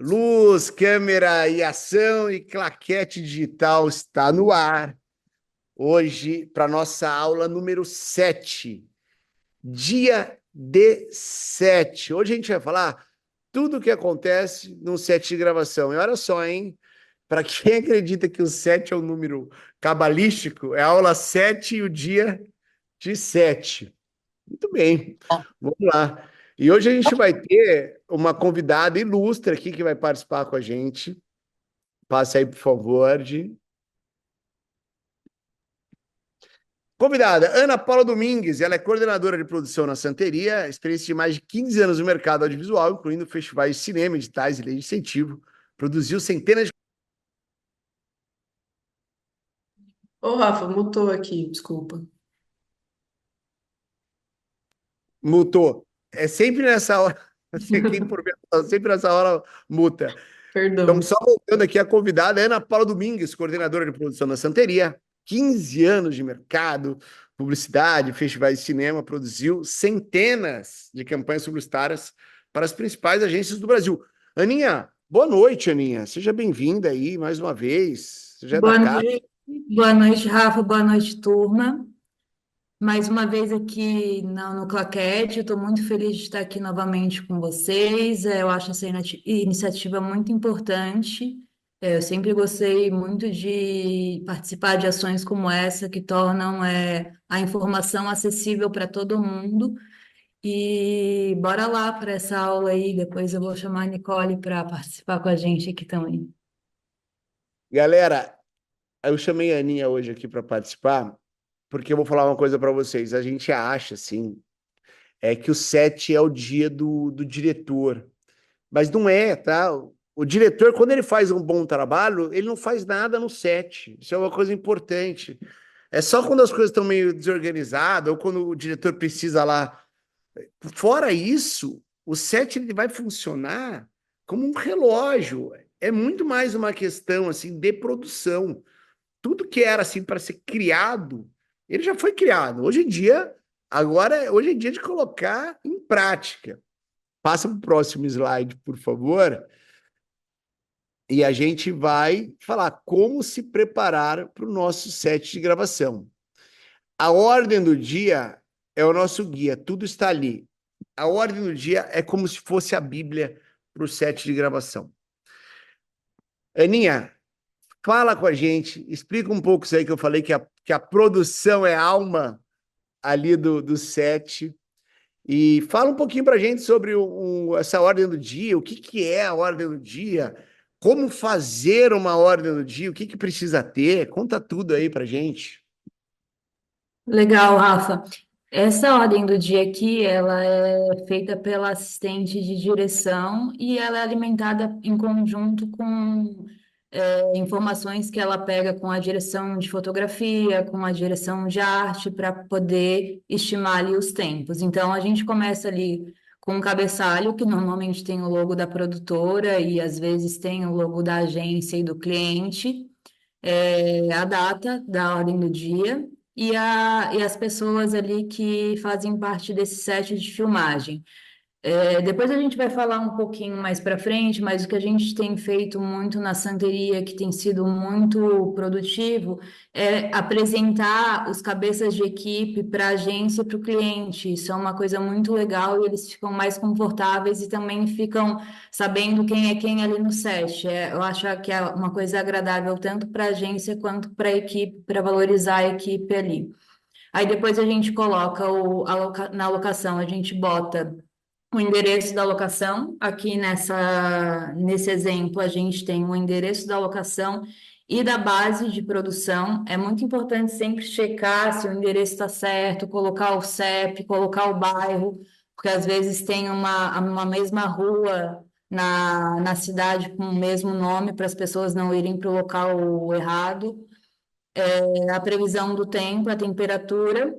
Luz, câmera e ação e claquete digital está no ar. Hoje, para nossa aula número 7, dia de 7. Hoje a gente vai falar tudo o que acontece num set de gravação. E olha só, hein? Para quem acredita que o 7 é um número cabalístico, é a aula 7 e o dia de 7. Muito bem, vamos lá. E hoje a gente vai ter uma convidada ilustre aqui que vai participar com a gente. Passe aí, por favor, de... Convidada, Ana Paula Domingues, ela é coordenadora de produção na Santeria, experiência de mais de 15 anos no mercado audiovisual, incluindo festivais de cinema, editais e lei de incentivo. Produziu centenas de... Ô, Rafa, mutou aqui, desculpa. Mutou. É sempre nessa hora, quem por sempre nessa hora muta. Então, Perdão. só voltando aqui, a convidada é Ana Paula Domingues, coordenadora de produção da Santeria, 15 anos de mercado, publicidade, festivais de cinema, produziu centenas de campanhas publicitárias para as principais agências do Brasil. Aninha, boa noite, Aninha. Seja bem-vinda aí mais uma vez. Você já é da casa. Boa noite, Rafa. Boa noite, turma. Mais uma vez aqui no Claquete. Estou muito feliz de estar aqui novamente com vocês. Eu acho essa iniciativa muito importante. Eu sempre gostei muito de participar de ações como essa, que tornam a informação acessível para todo mundo. E bora lá para essa aula aí. Depois eu vou chamar a Nicole para participar com a gente aqui também. Galera, eu chamei a Aninha hoje aqui para participar, porque eu vou falar uma coisa para vocês. A gente acha, assim, que o 7 é o dia do diretor. Mas não é, tá? O diretor, quando ele faz um bom trabalho, ele não faz nada no set. Isso é uma coisa importante. É só quando as coisas estão meio desorganizadas ou quando o diretor precisa lá. Fora isso, o set ele vai funcionar como um relógio. É muito mais uma questão assim de produção. Tudo que era assim para ser criado, ele já foi criado. Hoje em dia, hoje em dia é de colocar em prática. Passa para o próximo slide, por favor. E a gente vai falar como se preparar para o nosso set de gravação. A ordem do dia é o nosso guia, tudo está ali. A ordem do dia é como se fosse a Bíblia para o set de gravação. Aninha, fala com a gente, explica um pouco isso aí que eu falei, que a produção é a alma ali do set. E fala um pouquinho para a gente sobre essa ordem do dia, o que é a ordem do dia, como fazer uma ordem do dia, o que precisa ter, conta tudo aí para a gente. Legal, Rafa. Essa ordem do dia aqui, ela é feita pela assistente de direção e ela é alimentada em conjunto com informações que ela pega com a direção de fotografia, com a direção de arte, para poder estimar ali os tempos. Então, a gente começa ali com um cabeçalho, que normalmente tem o logo da produtora e às vezes tem o logo da agência e do cliente, a data da ordem do dia e as pessoas ali que fazem parte desse set de filmagem. Depois a gente vai falar um pouquinho mais para frente, mas o que a gente tem feito muito na Santeria, que tem sido muito produtivo, é apresentar os cabeças de equipe para a agência e para o cliente. Isso é uma coisa muito legal e eles ficam mais confortáveis e também ficam sabendo quem é quem ali no set. Eu acho que é uma coisa agradável tanto para a agência quanto para a equipe, para valorizar a equipe ali. Aí depois a gente coloca na locação, a gente bota o endereço da locação. Aqui nesse exemplo, a gente tem o endereço da locação e da base de produção. É muito importante sempre checar se o endereço está certo, colocar o CEP, colocar o bairro, porque às vezes tem uma mesma rua na cidade com o mesmo nome para as pessoas não irem para o local errado. A previsão do tempo, a temperatura.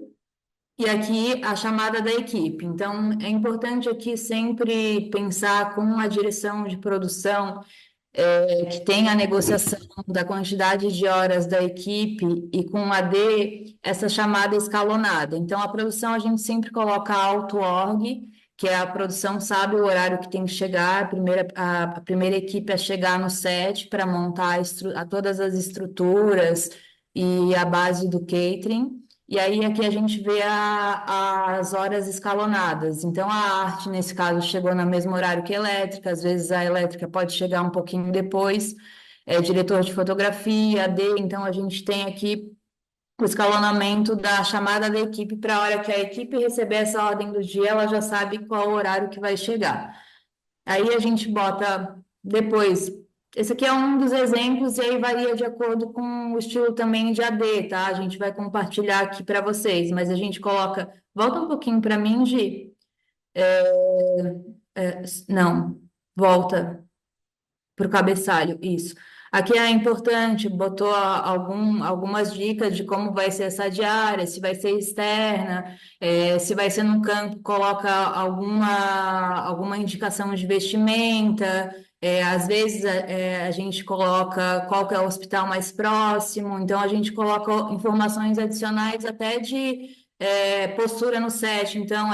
E aqui a chamada da equipe. Então, é importante aqui sempre pensar com a direção de produção, que tem a negociação da quantidade de horas da equipe e com a D, essa chamada escalonada. Então, a produção a gente sempre coloca auto-org que a produção sabe o horário que tem que chegar, a primeira equipe a chegar no set para montar todas as estruturas e a base do catering. E aí aqui a gente vê as horas escalonadas. Então a arte, nesse caso, chegou no mesmo horário que a elétrica, às vezes a elétrica pode chegar um pouquinho depois, diretor de fotografia, AD, então a gente tem aqui o escalonamento da chamada da equipe para a hora que a equipe receber essa ordem do dia, ela já sabe qual o horário que vai chegar. Aí a gente bota depois. Esse aqui é um dos exemplos, e aí varia de acordo com o estilo também de AD, tá? A gente vai compartilhar aqui para vocês, mas a gente coloca. Volta um pouquinho para mim, Gi. Não, volta para o cabeçalho, isso. Aqui é importante, botou algumas dicas de como vai ser essa diária, se vai ser externa, se vai ser no campo, coloca alguma indicação de vestimenta, às vezes a gente coloca qual que é o hospital mais próximo, então a gente coloca informações adicionais até de postura no set, então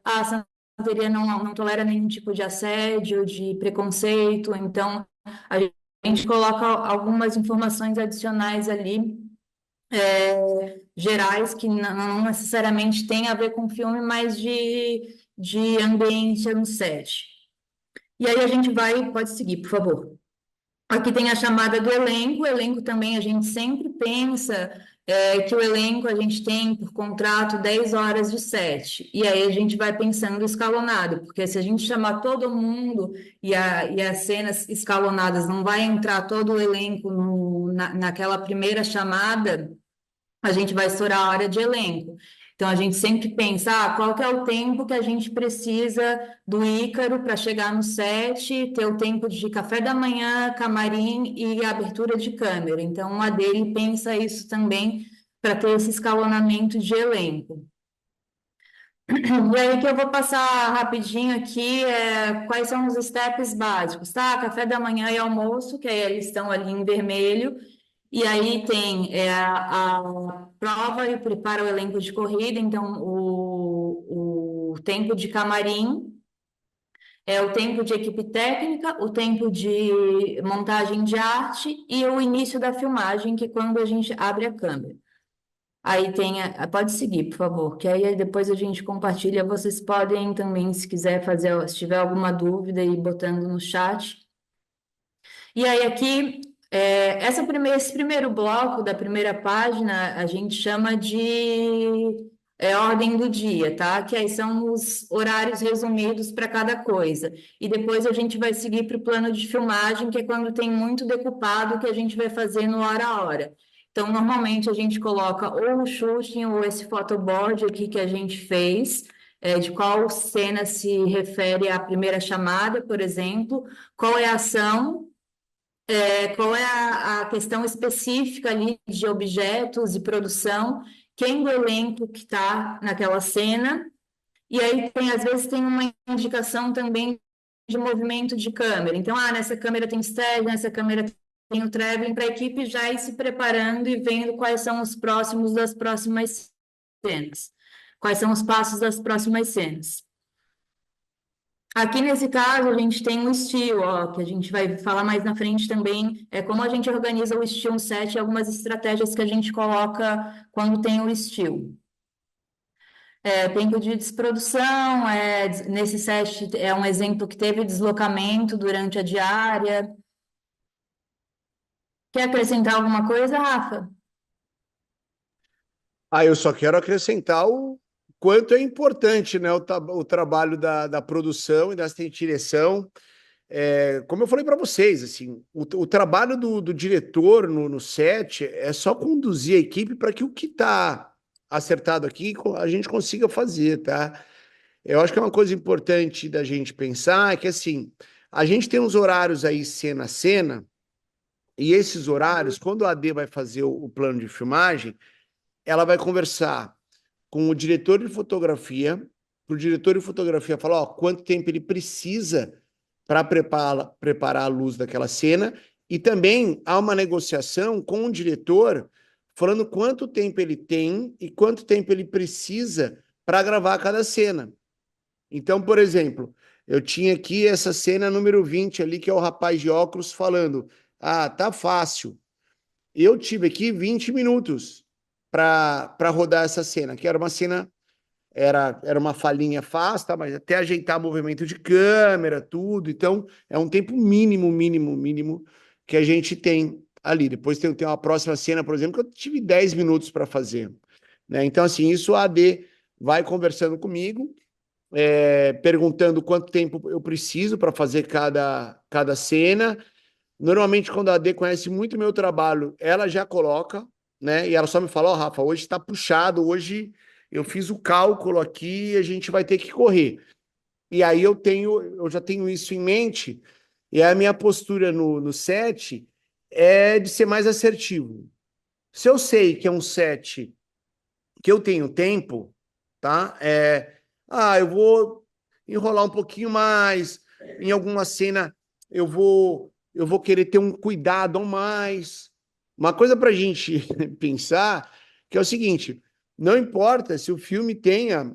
a Santeria não tolera nenhum tipo de assédio, de preconceito, então a gente coloca algumas informações adicionais ali, gerais, que não necessariamente tem a ver com o filme, mas de ambiente no set. E aí a gente vai, pode seguir, por favor. Aqui tem a chamada do elenco. O elenco também a gente sempre pensa que o elenco a gente tem por contrato 10 horas de set. E aí a gente vai pensando escalonado, porque se a gente chamar todo mundo e as cenas escalonadas não vai entrar todo o elenco naquela primeira chamada, a gente vai estourar a hora de elenco. Então, a gente sempre pensa, qual que é o tempo que a gente precisa do Ícaro para chegar no set, ter o tempo de café da manhã, camarim e abertura de câmera. Então, a dele pensa isso também para ter esse escalonamento de elenco. E aí que eu vou passar rapidinho aqui quais são os steps básicos, tá? Café da manhã e almoço, que aí eles estão ali em vermelho. E aí tem a prova e prepara o elenco de corrida, então o tempo de camarim, o tempo de equipe técnica, o tempo de montagem de arte e o início da filmagem, que é quando a gente abre a câmera. Aí tem, pode seguir, por favor, que aí depois a gente compartilha. Vocês podem também, se quiser fazer, se tiver alguma dúvida, ir botando no chat. E aí aqui, esse primeiro bloco da primeira página, a gente chama de ordem do dia, tá? Que aí são os horários resumidos para cada coisa. E depois a gente vai seguir para o plano de filmagem, que é quando tem muito decupado, que a gente vai fazer no hora a hora. Então, normalmente a gente coloca ou o shooting ou esse photoboard aqui que a gente fez, de qual cena se refere à primeira chamada, por exemplo, qual é a ação, qual é a questão específica ali de objetos e produção, quem do elenco que está naquela cena, e aí às vezes tem uma indicação também de movimento de câmera. Então, nessa câmera tem steady, nessa câmera tem o traveling, para a equipe já ir se preparando e vendo quais são os próximos das próximas cenas. Quais são os passos das próximas cenas. Aqui nesse caso, a gente tem um estilo, que a gente vai falar mais na frente também, como a gente organiza o estilo set e algumas estratégias que a gente coloca quando tem o estilo. Tempo de desprodução, nesse set é um exemplo que teve deslocamento durante a diária. Quer acrescentar alguma coisa, Rafa? Eu só quero acrescentar o quanto é importante, né, o trabalho da produção e da assistente de direção. Como eu falei para vocês, assim, o trabalho do diretor no set é só conduzir a equipe para que o que está acertado aqui a gente consiga fazer, tá? Eu acho que é uma coisa importante da gente pensar que, assim, a gente tem uns horários aí cena a cena, e esses horários, quando a AD vai fazer o plano de filmagem, ela vai conversar com o diretor de fotografia, para o diretor de fotografia falar, quanto tempo ele precisa para preparar a luz daquela cena, e também há uma negociação com o diretor falando quanto tempo ele tem e quanto tempo ele precisa para gravar cada cena. Então, por exemplo, eu tinha aqui essa cena número 20 ali, que é o rapaz de óculos falando: Ah, tá fácil. Eu tive aqui 20 minutos para rodar essa cena, que era uma cena, era uma falhinha fácil, tá? Mas até ajeitar movimento de câmera, tudo. Então, é um tempo mínimo, mínimo, mínimo que a gente tem ali. Depois tem uma próxima cena, por exemplo, que eu tive 10 minutos para fazer. Né? Então, assim, isso a AD vai conversando comigo, perguntando quanto tempo eu preciso para fazer cada cena. Normalmente, quando a AD conhece muito meu trabalho, ela já coloca, né? E ela só me fala: Ó, Rafa, hoje está puxado, hoje eu fiz o cálculo aqui e a gente vai ter que correr. E aí eu já tenho isso em mente, e a minha postura no set é de ser mais assertivo. Se eu sei que é um set que eu tenho tempo, tá? Eu vou enrolar um pouquinho mais, em alguma cena eu vou querer ter um cuidado a mais. Uma coisa para a gente pensar que é o seguinte: não importa se o filme tenha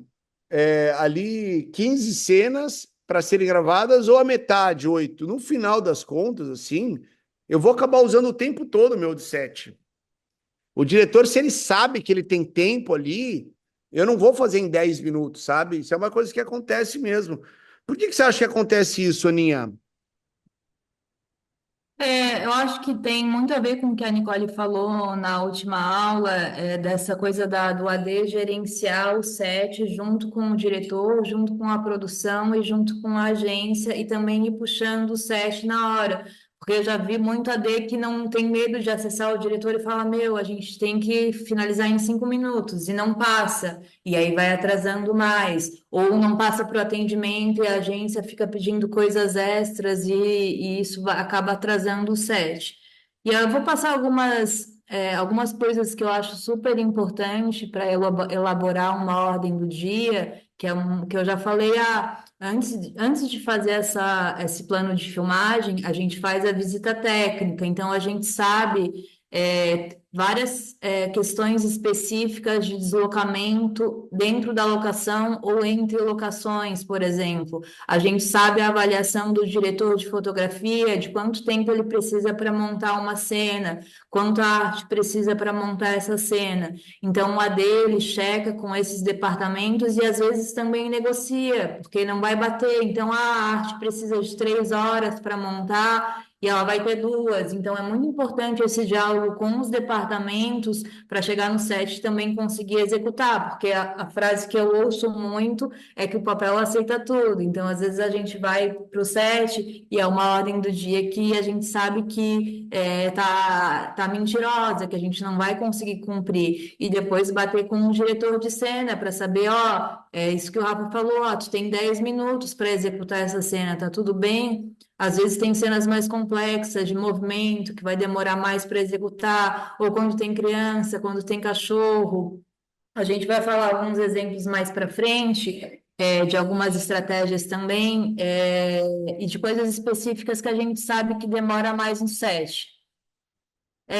ali 15 cenas para serem gravadas ou a metade, 8. No final das contas, assim, eu vou acabar usando o tempo todo meu de set. O diretor, se ele sabe que ele tem tempo ali, eu não vou fazer em 10 minutos, sabe? Isso é uma coisa que acontece mesmo. Por que você acha que acontece isso, Aninha? Eu acho que tem muito a ver com o que a Nicole falou na última aula, dessa coisa do AD gerenciar o set junto com o diretor, junto com a produção e junto com a agência e também ir puxando o set na hora. Porque eu já vi muito AD que não tem medo de acessar o diretor e fala: Meu, a gente tem que finalizar em 5 minutos e não passa. E aí vai atrasando mais, ou não passa para o atendimento e a agência fica pedindo coisas extras e isso acaba atrasando o set. E eu vou passar algumas coisas que eu acho super importante para elaborar uma ordem do dia, que eu já falei, antes de fazer esse plano de filmagem, a gente faz a visita técnica, então a gente sabe várias questões específicas de deslocamento dentro da locação ou entre locações, por exemplo. A gente sabe a avaliação do diretor de fotografia, de quanto tempo ele precisa para montar uma cena, quanto a arte precisa para montar essa cena. Então, o AD ele checa com esses departamentos e às vezes também negocia, porque não vai bater. Então, a arte precisa de 3 horas para montar e ela vai ter duas. Então, é muito importante esse diálogo com os departamentos para chegar no set e também conseguir executar, porque a frase que eu ouço muito é que o papel aceita tudo. Então, às vezes, a gente vai para o set e é uma ordem do dia que a gente sabe que tá mentirosa, que a gente não vai conseguir cumprir. E depois bater com o diretor de cena para saber, ó, é isso que o Rafa falou, ó, tu tem 10 minutos para executar essa cena, tá tudo bem? Às vezes tem cenas mais complexas de movimento que vai demorar mais para executar, ou quando tem criança, quando tem cachorro. A gente vai falar alguns exemplos mais para frente, de algumas estratégias também, e de coisas específicas que a gente sabe que demora mais no set.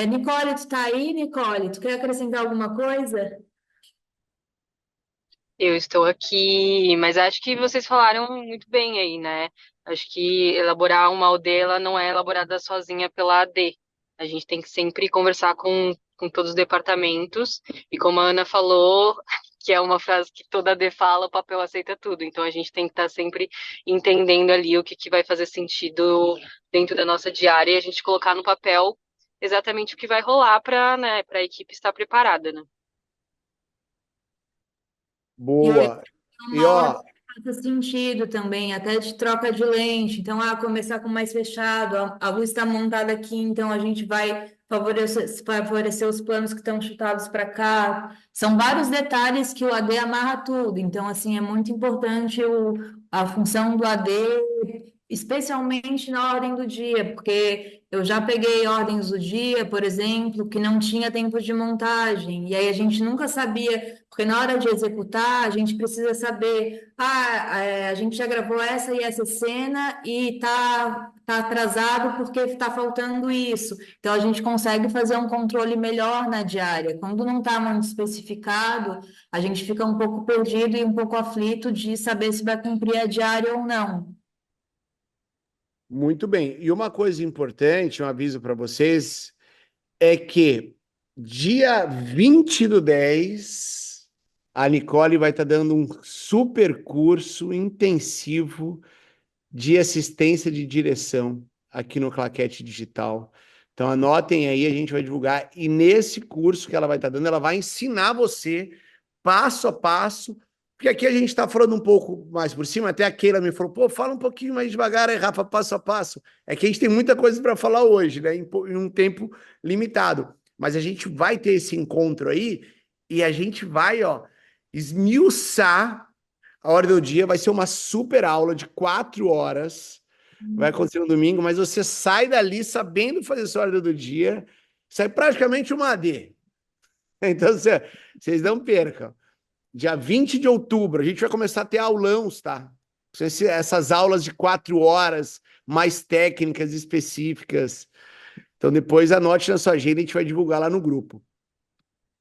Nicole, tu tá aí, Nicole? Tu quer acrescentar alguma coisa? Eu estou aqui, mas acho que vocês falaram muito bem aí, né? Acho que elaborar uma aldeia ela não é elaborada sozinha pela AD. A gente tem que sempre conversar com todos os departamentos. E como a Ana falou, que é uma frase que toda AD fala, o papel aceita tudo. Então a gente tem que estar sempre entendendo ali o que vai fazer sentido dentro da nossa diária e a gente colocar no papel exatamente o que vai rolar para, né, para a equipe estar preparada, né? E eu Boa. E uma ordem ó, que faça sentido também, até de troca de lente. Então, começar com mais fechado, a luz está montada aqui, então a gente vai favorecer os planos que estão chutados para cá. São vários detalhes que o AD amarra tudo. Então, assim, é muito importante a função do AD especialmente na ordem do dia, porque eu já peguei ordens do dia, por exemplo, que não tinha tempo de montagem, e aí a gente nunca sabia, porque na hora de executar, a gente precisa saber, a gente já gravou essa e essa cena e tá atrasado porque está faltando isso. Então a gente consegue fazer um controle melhor na diária. Quando não está muito especificado, a gente fica um pouco perdido e um pouco aflito de saber se vai cumprir a diária ou não. Muito bem. E uma coisa importante, um aviso para vocês, é que dia 20/10, a Nicole vai estar dando um super curso intensivo de assistência de direção aqui no Claquete Digital. Então anotem aí, a gente vai divulgar. E nesse curso que ela vai estar dando, ela vai ensinar você passo a passo, porque aqui a gente está falando um pouco mais por cima, até a Keila me falou, pô, fala um pouquinho mais devagar aí, Rafa, passo a passo. É que a gente tem muita coisa para falar hoje, né, em um tempo limitado. Mas a gente vai ter esse encontro aí e a gente vai, ó, esmiuçar a hora do dia. Vai ser uma super aula de 4 horas. Vai acontecer no domingo, mas você sai dali sabendo fazer sua hora do dia, sai praticamente uma AD. Então, vocês não percam. Dia 20 de outubro, a gente vai começar a ter aulãos, tá? Essas aulas de 4 horas, mais técnicas específicas. Então, depois anote na sua agenda, a gente vai divulgar lá no grupo.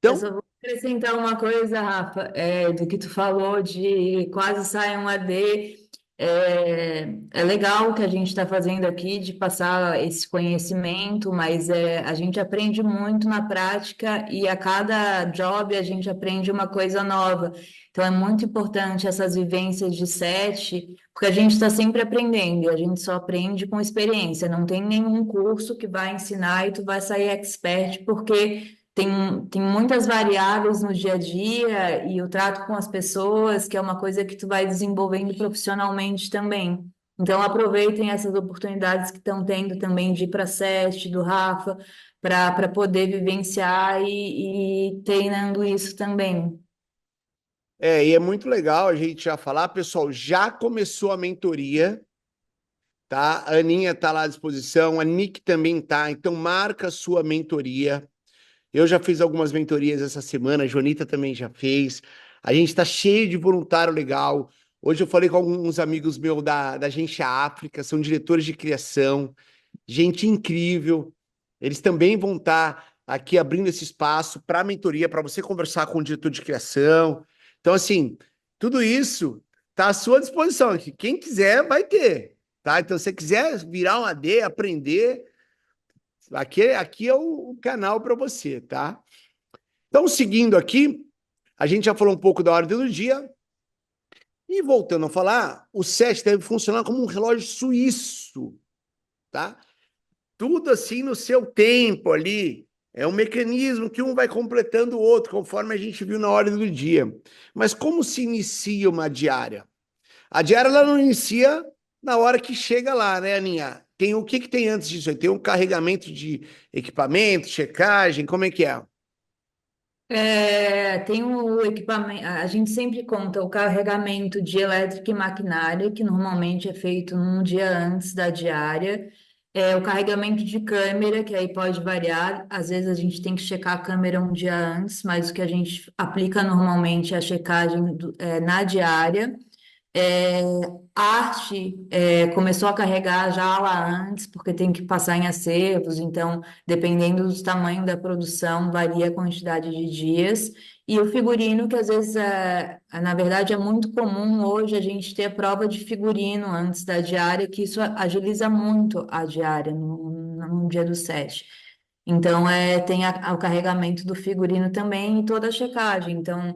Eu Então, só vou acrescentar uma coisa, Rafa, do que tu falou de quase sai um AD. É legal o que a gente está fazendo aqui de passar esse conhecimento, mas a gente aprende muito na prática e a cada job a gente aprende uma coisa nova. Então é muito importante essas vivências de set, porque a gente está sempre aprendendo e a gente só aprende com experiência. Não tem nenhum curso que vai ensinar e tu vai sair expert, porque tem muitas variáveis no dia a dia e o trato com as pessoas, que é uma coisa que tu vai desenvolvendo profissionalmente também. Então, aproveitem essas oportunidades que estão tendo também de ir para a SESC, do Rafa, para poder vivenciar e treinando isso também. e é muito legal a gente já falar, pessoal, já começou a mentoria, tá? A Aninha tá lá à disposição, a Nick também tá, então marca a sua mentoria. Eu já fiz algumas mentorias essa semana, a Jonita também já fez. A gente está cheio de voluntário legal. Hoje eu falei com alguns amigos meus da Agência África, são diretores de criação, gente incrível. Eles também vão estar aqui abrindo esse espaço para a mentoria, para você conversar com o diretor de criação. Então, assim, tudo isso está à sua disposição aqui. Quem quiser vai ter, tá? Então, se você quiser virar um AD, aprender, aqui é o canal para você, tá? Então, seguindo aqui, a gente já falou um pouco da ordem do dia. E voltando a falar, o SET deve funcionar como um relógio suíço, tá? Tudo assim no seu tempo ali. É um mecanismo que um vai completando o outro, conforme a gente viu na ordem do dia. Mas como se inicia uma diária? A diária ela não inicia na hora que chega lá, né, Aninha? Tem o que tem antes disso? Tem um carregamento de equipamento, checagem, como é que é? Tem o equipamento, a gente sempre conta o carregamento de elétrica e maquinária, que normalmente é feito um dia antes da diária. O carregamento de câmera, que aí pode variar, às vezes a gente tem que checar a câmera um dia antes, mas o que a gente aplica normalmente é a checagem na diária. É, arte começou a carregar já lá antes, porque tem que passar em acervos, então, dependendo do tamanho da produção, varia a quantidade de dias. E o figurino, que às vezes, na verdade, é muito comum hoje a gente ter a prova de figurino antes da diária, que isso agiliza muito a diária no dia do set. Então, tem o carregamento do figurino também e toda a checagem. Então,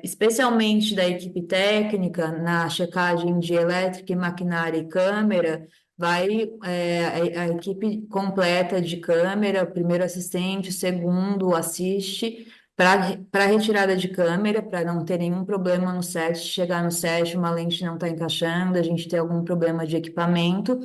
especialmente da equipe técnica, na checagem de elétrica, e maquinária e câmera, vai a equipe completa de câmera, o primeiro assistente, o segundo assiste para retirada de câmera, para não ter nenhum problema no set, chegar no set, uma lente não está encaixando, a gente ter algum problema de equipamento.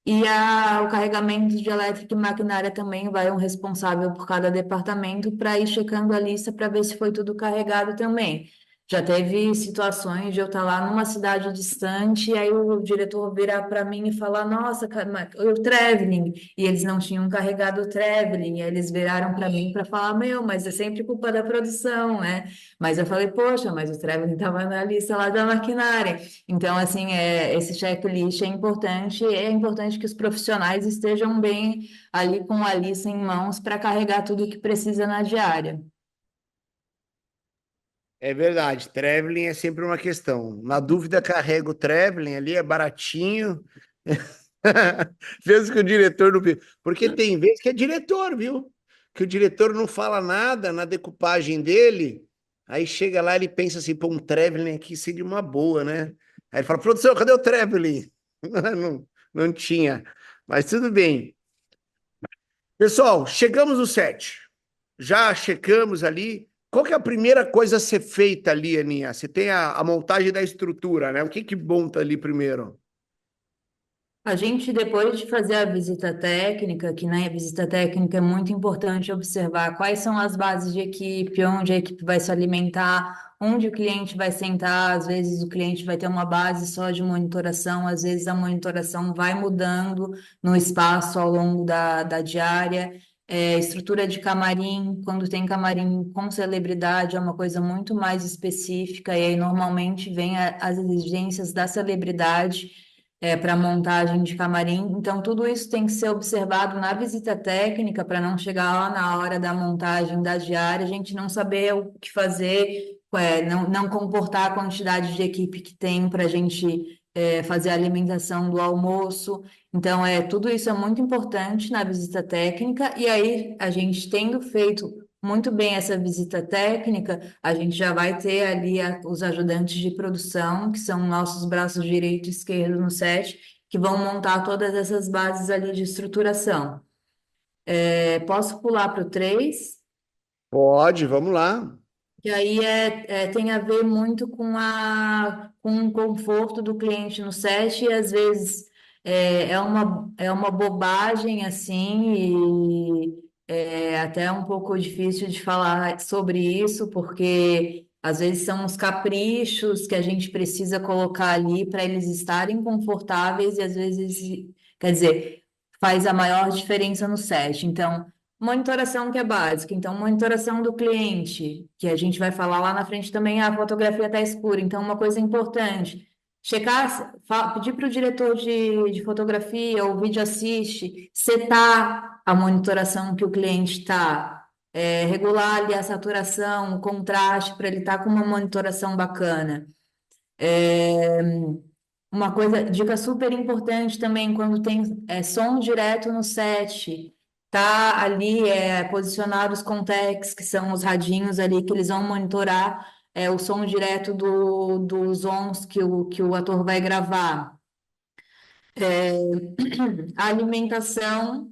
E o carregamento de elétrica e maquinária também vai um responsável por cada departamento para ir checando a lista para ver se foi tudo carregado também. Já teve situações de eu estar lá numa cidade distante, e aí o diretor virar para mim e falar: Nossa, o traveling, e eles não tinham carregado o traveling, e aí eles viraram para mim para falar: Meu, mas é sempre culpa da produção, né? Mas eu falei: Poxa, mas o traveling estava na lista lá da maquinária. Então, assim, esse checklist é importante que os profissionais estejam bem ali com a lista em mãos para carregar tudo o que precisa na diária. É verdade, traveling é sempre uma questão. Na dúvida, carrega o traveling ali, é baratinho. Mesmo que o diretor não. Porque tem vezes que é diretor, viu? Que o diretor não fala nada na decupagem dele. Aí chega lá, ele pensa assim: pô, um traveling aqui seria uma boa, né? Aí ele fala: produção, cadê o traveling? Não, não tinha. Mas tudo bem. Pessoal, chegamos no set. Já checamos ali. Qual que é a primeira coisa a ser feita ali, Aninha? Você tem a montagem da estrutura, né? O que que monta ali primeiro? A gente, depois de fazer a visita técnica, que na visita técnica é muito importante observar quais são as bases de equipe, onde a equipe vai se alimentar, onde o cliente vai sentar. Às vezes o cliente vai ter uma base só de monitoração, às vezes a monitoração vai mudando no espaço ao longo da diária. Estrutura de camarim, quando tem camarim com celebridade, é uma coisa muito mais específica, e aí normalmente vem as exigências da celebridade para montagem de camarim. Então, tudo isso tem que ser observado na visita técnica para não chegar lá na hora da montagem da diária, a gente não saber o que fazer, não comportar a quantidade de equipe que tem para a gente fazer a alimentação do almoço. Então, tudo isso é muito importante na visita técnica, e aí a gente tendo feito muito bem essa visita técnica, a gente já vai ter ali os ajudantes de produção, que são nossos braços direito e esquerdo no set, que vão montar todas essas bases ali de estruturação. Posso pular para o 3? Pode, vamos lá. E aí tem a ver muito com o conforto do cliente no set, e às vezes é uma bobagem assim, e é até um pouco difícil de falar sobre isso, porque às vezes são os caprichos que a gente precisa colocar ali para eles estarem confortáveis, e às vezes, quer dizer, faz a maior diferença no set. Então, monitoração que é básica, então monitoração do cliente, que a gente vai falar lá na frente também, a fotografia está escura, então uma coisa importante, checar, pedir para o diretor de fotografia ou vídeo assiste, setar a monitoração que o cliente está, regular ali a saturação, o contraste, para ele estar com uma monitoração bacana. É, uma coisa, dica super importante também, quando tem som direto no set, tá ali posicionados os context, que são os radinhos ali que eles vão monitorar o som direto dos sons que o ator vai gravar. É, a alimentação,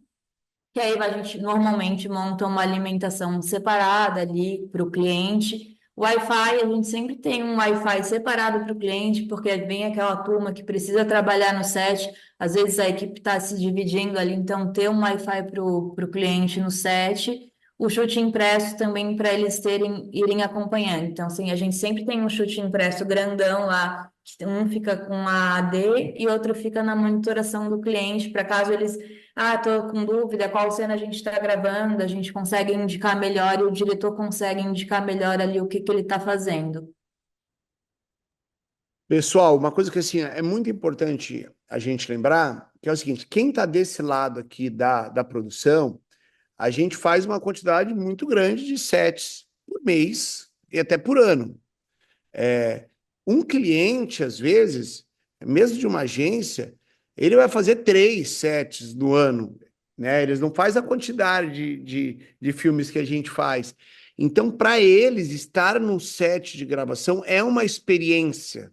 que aí a gente normalmente monta uma alimentação separada ali para o cliente. Wi-Fi, a gente sempre tem um Wi-Fi separado para o cliente, porque vem aquela turma que precisa trabalhar no set, às vezes a equipe está se dividindo ali, então ter um Wi-Fi para o cliente no set. O chute impresso também para eles irem acompanhando. Então, assim, a gente sempre tem um chute impresso grandão lá, que um fica com a AD e outro fica na monitoração do cliente, para caso eles tô com dúvida qual cena a gente está gravando, a gente consegue indicar melhor e o diretor consegue indicar melhor ali o que que ele está fazendo. Pessoal, uma coisa que assim é muito importante a gente lembrar, que é o seguinte: quem está desse lado aqui da produção, a gente faz uma quantidade muito grande de sets por mês e até por ano. É, um cliente, às vezes, mesmo de uma agência, ele vai fazer 3 sets no ano, né? Eles não fazem a quantidade de filmes que a gente faz. Então, para eles, estar num set de gravação é uma experiência,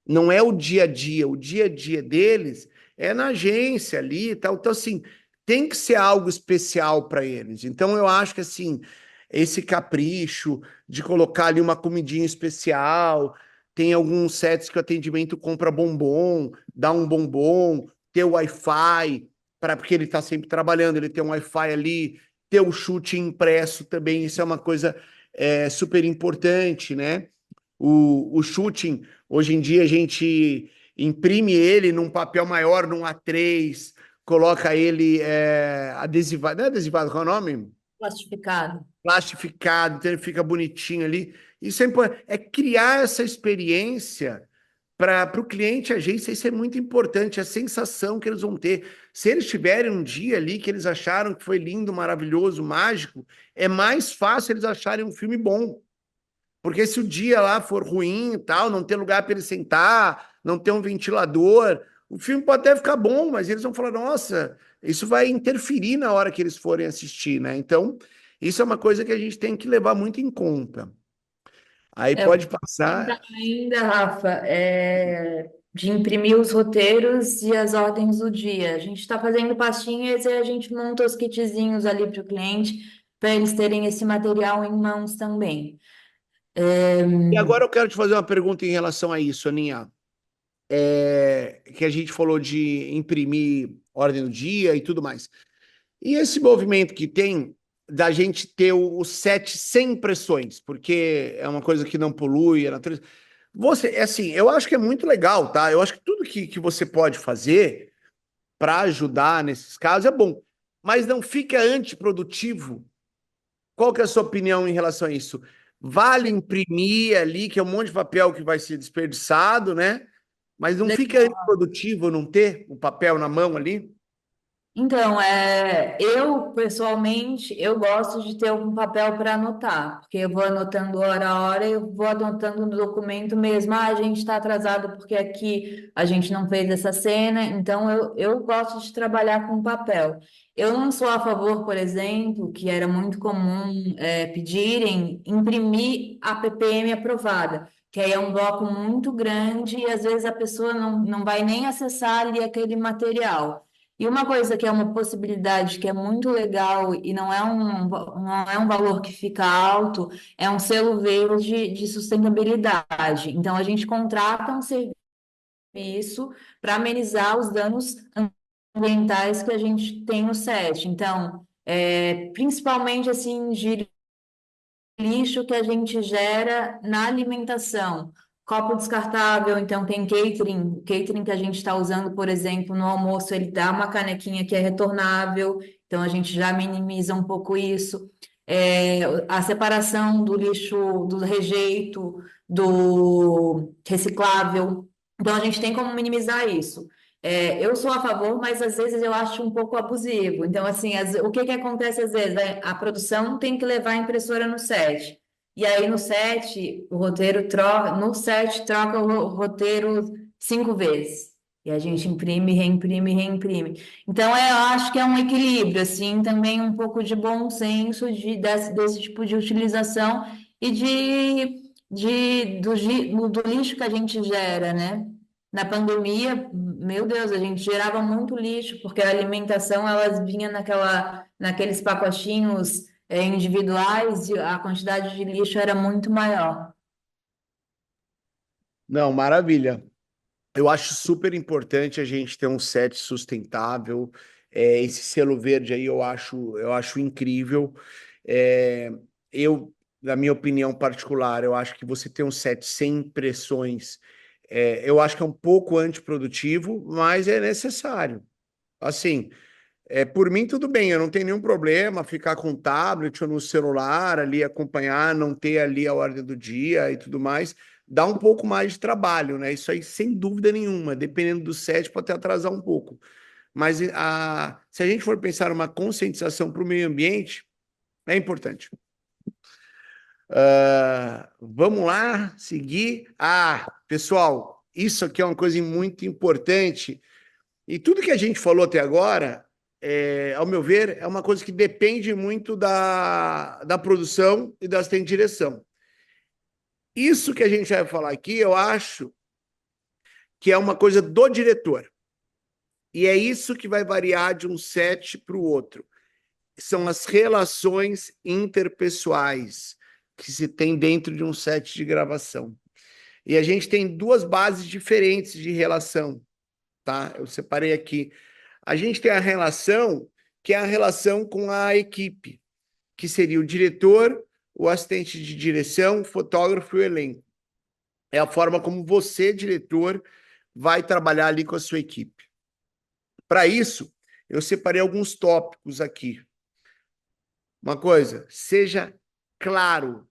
não é o dia a dia deles é na agência ali e tal. Então, assim, tem que ser algo especial para eles. Então, eu acho que, assim, esse capricho de colocar ali uma comidinha especial, tem alguns sets que o atendimento compra bombom, dá um bombom, ter o Wi-Fi, porque ele está sempre trabalhando, ele tem um Wi-Fi ali, ter o chute impresso também, isso é uma coisa super importante, né? O shooting, hoje em dia a gente imprime ele num papel maior, num A3, coloca ele adesivado, não é adesivado, qual é o nome? Plastificado. Plastificado, então ele fica bonitinho ali. Isso é criar essa experiência para o cliente, a agência, isso é muito importante, a sensação que eles vão ter. Se eles tiverem um dia ali que eles acharam que foi lindo, maravilhoso, mágico, é mais fácil eles acharem um filme bom. Porque se o dia lá for ruim e tal, não ter lugar para ele sentar, não ter um ventilador, o filme pode até ficar bom, mas eles vão falar, nossa, isso vai interferir na hora que eles forem assistir, né? Então, isso é uma coisa que a gente tem que levar muito em conta. Aí É, o pode que tá passar. ainda, Rafa, de imprimir os roteiros e as ordens do dia. A gente está fazendo pastinhas e a gente monta os kitzinhos ali para o cliente, para eles terem esse material em mãos também. E agora eu quero te fazer uma pergunta em relação a isso, Aninha. Que a gente falou de imprimir ordem do dia e tudo mais. E esse movimento que tem da gente ter o set sem impressões, porque é uma coisa que não polui a natureza. Você, assim, eu acho que é muito legal, tá? Eu acho que tudo que você pode fazer para ajudar nesses casos é bom, mas não fica antiprodutivo. Qual que é a sua opinião em relação a isso? Vale imprimir ali, que é um monte de papel que vai ser desperdiçado, né? Mas não fica antiprodutivo não ter o papel na mão ali? Então, eu pessoalmente, eu gosto de ter um papel para anotar, porque eu vou anotando hora a hora, eu vou anotando no documento mesmo, a gente está atrasado porque aqui a gente não fez essa cena, então eu gosto de trabalhar com papel. Eu não sou a favor, por exemplo, que era muito comum pedirem imprimir a PPM aprovada, que aí é um bloco muito grande e às vezes a pessoa não vai nem acessar ali aquele material. E uma coisa que é uma possibilidade que é muito legal e não é um valor que fica alto, é um selo verde de sustentabilidade. Então, a gente contrata um serviço para amenizar os danos ambientais que a gente tem no set. Então, principalmente assim, de lixo que a gente gera na alimentação. Copo descartável, então tem catering. O catering que a gente está usando, por exemplo, no almoço, ele dá uma canequinha que é retornável, então a gente já minimiza um pouco isso. A separação do lixo, do rejeito, do reciclável. Então a gente tem como minimizar isso. Eu sou a favor, mas às vezes eu acho um pouco abusivo. Então, assim, o que que acontece às vezes? A produção tem que levar a impressora no set. E aí no set, o roteiro troca, no set troca o roteiro 5 vezes. E a gente imprime, reimprime, reimprime. Então, eu acho que é um equilíbrio, assim, também um pouco de bom senso desse tipo de utilização e do lixo que a gente gera, né? Na pandemia, meu Deus, a gente gerava muito lixo, porque a alimentação, elas vinha naqueles pacotinhos individuais e a quantidade de lixo era muito maior. Não, maravilha. Eu acho super importante a gente ter um set sustentável. Esse selo verde aí eu acho incrível. É, na minha opinião particular, eu acho que você ter um set sem impressões, eu acho que é um pouco antiprodutivo, mas é necessário. Assim, por mim, tudo bem, eu não tenho nenhum problema ficar com o tablet ou no celular ali, acompanhar, não ter ali a ordem do dia e tudo mais. Dá um pouco mais de trabalho, né? Isso aí, sem dúvida nenhuma, dependendo do set, pode até atrasar um pouco. Mas se a gente for pensar uma conscientização para o meio ambiente, é importante. Vamos lá, seguir. Pessoal, isso aqui é uma coisa muito importante. E tudo que a gente falou até agora, ao meu ver, é uma coisa que depende muito da produção e da assistente de direção. Isso que a gente vai falar aqui, eu acho que é uma coisa do diretor. E é isso que vai variar de um set para o outro. São as relações interpessoais que se tem dentro de um set de gravação. E a gente tem duas bases diferentes de relação, tá? Eu separei aqui. A gente tem a relação que é a relação com a equipe, que seria o diretor, o assistente de direção, o fotógrafo e o elenco. é a forma como você, diretor, vai trabalhar ali com a sua equipe. Para isso, eu separei alguns tópicos aqui. Uma coisa, seja claro.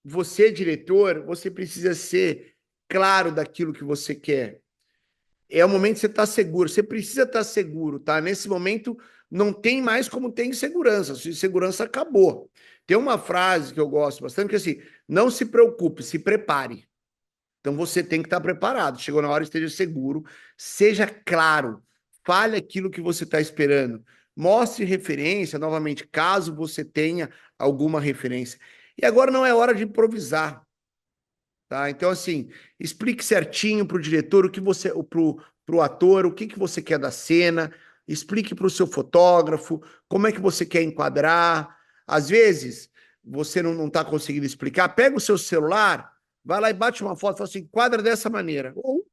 Você, diretor, você precisa ser claro daquilo que você quer. É o momento que você está seguro. Você precisa estar seguro, tá? Nesse momento, não tem mais como ter insegurança. Sua insegurança acabou. Tem uma frase que eu gosto bastante, que é assim, não se preocupe, se prepare. Então, você tem que estar preparado. Chegou na hora, esteja seguro. Seja claro. Fale aquilo que você está esperando. Mostre referência, novamente, caso você tenha alguma referência. E agora não é hora de improvisar. Tá? Então, assim, explique certinho para o diretor o que você, para o ator, o que você quer da cena, explique para o seu fotógrafo como é que você quer enquadrar. Às vezes, você não está conseguindo explicar, pega o seu celular, vai lá e bate uma foto e fala assim, enquadra dessa maneira. Ou,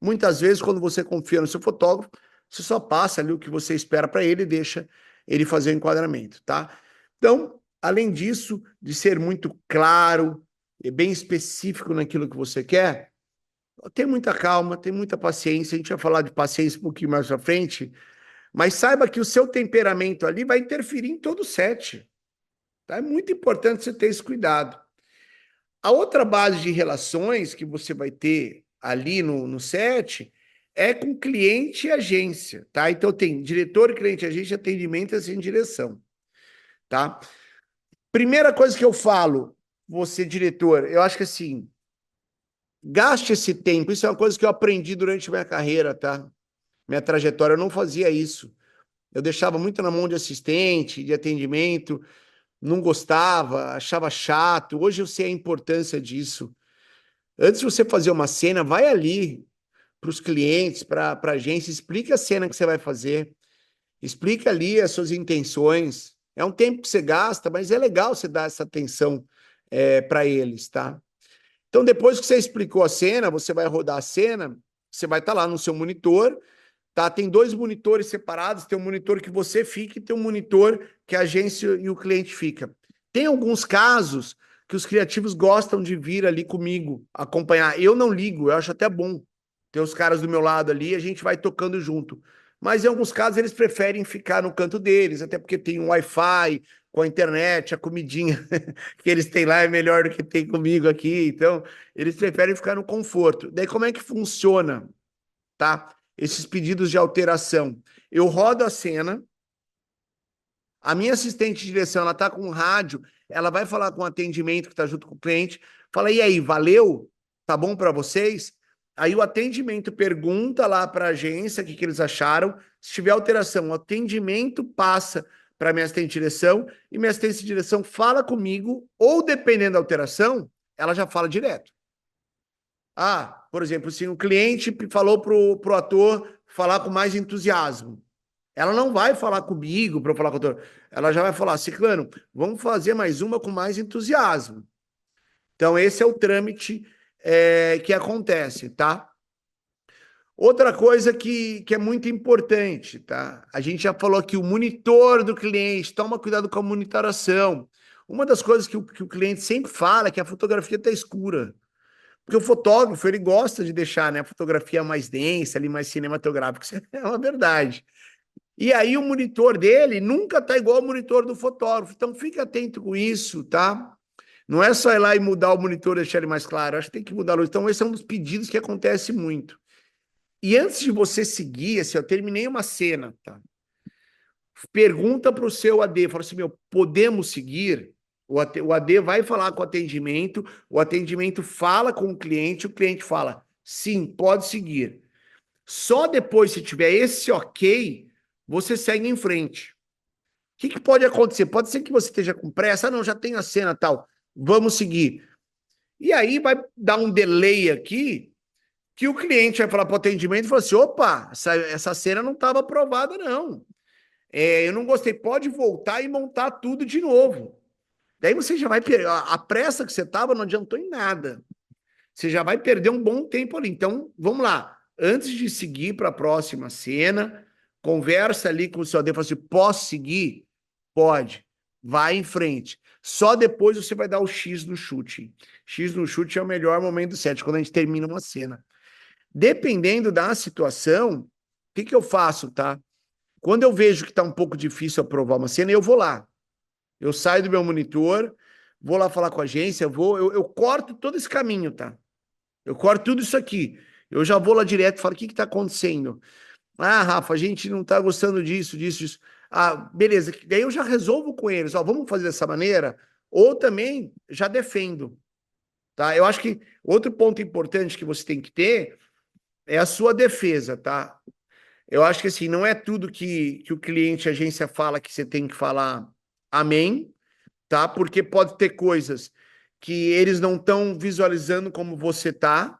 muitas vezes, quando você confia no seu fotógrafo, você só passa ali o que você espera para ele e deixa ele fazer o enquadramento, tá? Então, além disso, de ser muito claro, bem específico naquilo que você quer, tem muita calma, tem muita paciência. A gente vai falar de paciência um pouquinho mais pra frente, mas saiba que o seu temperamento ali vai interferir em todo o set. Tá? É muito importante você ter esse cuidado. A outra base de relações que você vai ter ali no set é com cliente e agência, tá? Então tem diretor, cliente, agência, atendimento e assim, direção, tá? Primeira coisa que eu falo, você, diretor, eu acho que assim, gaste esse tempo. Isso é uma coisa que eu aprendi durante minha carreira, tá? Minha trajetória, eu não fazia isso. Eu deixava muito na mão de assistente, de atendimento, não gostava, achava chato. Hoje eu sei a importância disso. Antes de você fazer uma cena, vai ali para os clientes, para a agência, explica a cena que você vai fazer, explica ali as suas intenções. É um tempo que você gasta, mas é legal você dar essa atenção para eles, tá? Então, depois que você explicou a cena, você vai rodar a cena, você vai estar lá no seu monitor, tá? Tem 2 monitores separados, tem um monitor que você fica e tem um monitor que a agência e o cliente fica. Tem alguns casos que os criativos gostam de vir ali comigo, acompanhar. Eu não ligo, eu acho até bom. Tem os caras do meu lado ali, a gente vai tocando junto. Mas em alguns casos eles preferem ficar no canto deles, até porque tem um Wi-Fi, com a internet, a comidinha que eles têm lá é melhor do que tem comigo aqui. Então, eles preferem ficar no conforto. Daí, como é que funciona, tá? Esses pedidos de alteração. Eu rodo a cena, a minha assistente de direção, ela tá com um rádio, ela vai falar com o atendimento que tá junto com o cliente, fala, e aí, valeu? Tá bom para vocês? Aí o atendimento pergunta lá para a agência o que eles acharam. Se tiver alteração, o atendimento passa para minha assistente de direção e minha assistente de direção fala comigo, ou dependendo da alteração, ela já fala direto. Ah, por exemplo, se o cliente falou pro ator falar com mais entusiasmo, ela não vai falar comigo para falar com o ator, ela já vai falar, Ciclano, vamos fazer mais uma com mais entusiasmo. Então, esse é o trâmite que acontece, tá? Outra coisa que é muito importante, tá? A gente já falou aqui, o monitor do cliente, toma cuidado com a monitoração. Uma das coisas que o cliente sempre fala é que a fotografia está escura. Porque o fotógrafo, ele gosta de deixar, né, a fotografia mais densa, ali, mais cinematográfica. Isso é uma verdade. E aí o monitor dele nunca está igual ao monitor do fotógrafo. Então fique atento com isso, tá? Não é só ir lá e mudar o monitor e deixar ele mais claro. Acho que tem que mudar a luz. Então esse é um dos pedidos que acontece muito. E antes de você seguir, assim, eu terminei uma cena, tá? Pergunta para o seu AD, fala assim, meu, podemos seguir? O AD vai falar com o atendimento fala com o cliente fala, sim, pode seguir. Só depois, se tiver esse ok, você segue em frente. O que pode acontecer? Pode ser que você esteja com pressa, não, já tem a cena tal, vamos seguir. E aí vai dar um delay aqui, que o cliente vai falar para o atendimento e falar assim, opa, essa cena não estava aprovada, não. Eu não gostei, pode voltar e montar tudo de novo. Daí você já vai perder, a pressa que você estava não adiantou em nada. Você já vai perder um bom tempo ali. Então, vamos lá. Antes de seguir para a próxima cena, conversa ali com o seu AD, fala assim, posso seguir? Pode. vai em frente. Só depois você vai dar o X no chute. X no chute é o melhor momento do set, quando a gente termina uma cena. Dependendo da situação, o que que eu faço, tá? Quando eu vejo que tá um pouco difícil aprovar uma cena, eu vou lá. Eu saio do meu monitor, vou lá falar com a agência, eu corto todo esse caminho, tá? Eu corto tudo isso aqui. Eu já vou lá direto e falo, o que que tá acontecendo? Ah, Rafa, a gente não tá gostando disso. Ah, beleza. Daí eu já resolvo com eles, ó, vamos fazer dessa maneira? Ou também já defendo, tá? Eu acho que outro ponto importante que você tem que ter é a sua defesa, tá? Eu acho que assim, não é tudo que o cliente, a agência fala que você tem que falar amém, tá? Porque pode ter coisas que eles não estão visualizando como você tá.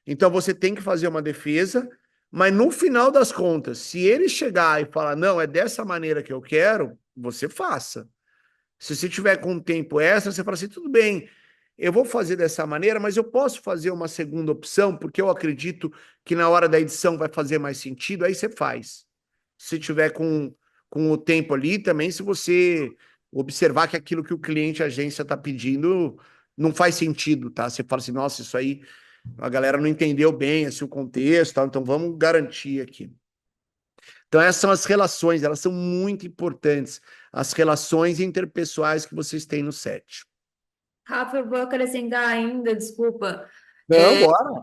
Então você tem que fazer uma defesa, mas no final das contas, se ele chegar e falar, não, é dessa maneira que eu quero, você faça. Se você tiver com um tempo extra, você fala assim, tudo bem, eu vou fazer dessa maneira, mas eu posso fazer uma segunda opção, porque eu acredito que na hora da edição vai fazer mais sentido, aí você faz. Se tiver com o tempo ali, também se você observar que aquilo que o cliente, a agência está pedindo não faz sentido, tá? Você fala assim, nossa, isso aí a galera não entendeu bem assim, o contexto, tá? Então vamos garantir aqui. Então essas são as relações, elas são muito importantes, as relações interpessoais que vocês têm no set. Rafa, eu vou acrescentar ainda, desculpa, Não, bora.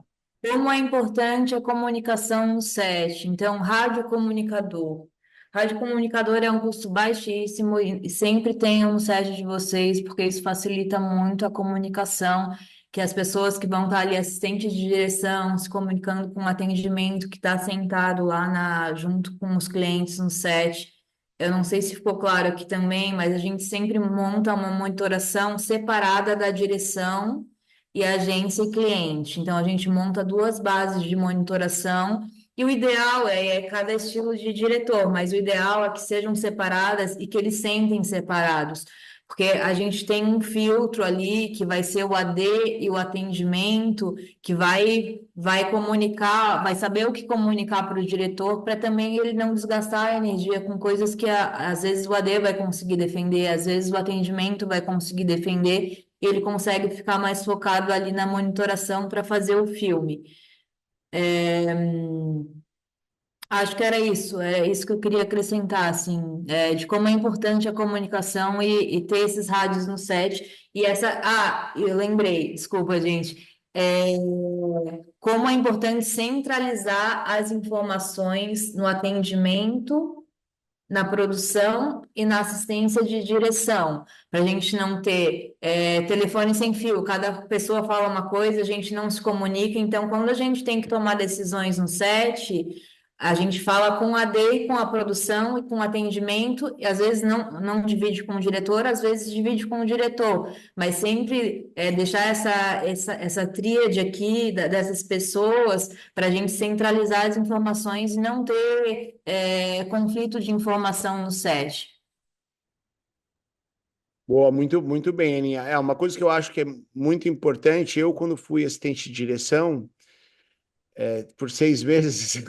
como é importante a comunicação no set. Então, radiocomunicador. Radiocomunicador é um custo baixíssimo e sempre tenham no set de vocês, porque isso facilita muito a comunicação, que as pessoas que vão estar ali, assistentes de direção, se comunicando com o atendimento que está sentado lá junto com os clientes no set. Eu não sei se ficou claro aqui também, mas a gente sempre monta uma monitoração separada da direção e agência e cliente. Então, a gente monta duas bases de monitoração e o ideal é cada estilo de diretor, mas o ideal é que sejam separadas e que eles sentem separados, porque a gente tem um filtro ali que vai ser o AD e o atendimento, que vai comunicar, vai saber o que comunicar para o diretor, para também ele não desgastar a energia com coisas que às vezes o AD vai conseguir defender, às vezes o atendimento vai conseguir defender, e ele consegue ficar mais focado ali na monitoração para fazer o filme. Acho que era isso, é isso que eu queria acrescentar, assim, de como é importante a comunicação e ter esses rádios no set. E eu lembrei, desculpa, gente, como é importante centralizar as informações no atendimento, na produção e na assistência de direção, para a gente não ter telefone sem fio, cada pessoa fala uma coisa, a gente não se comunica, então quando a gente tem que tomar decisões no set, a gente fala com a AD e com a produção e com o atendimento, e às vezes não divide com o diretor, às vezes divide com o diretor, mas sempre deixar essa tríade aqui dessas pessoas para a gente centralizar as informações e não ter conflito de informação no set. Boa, muito bem, Aninha. É uma coisa que eu acho que é muito importante. Eu, quando fui assistente de direção, por 6 meses,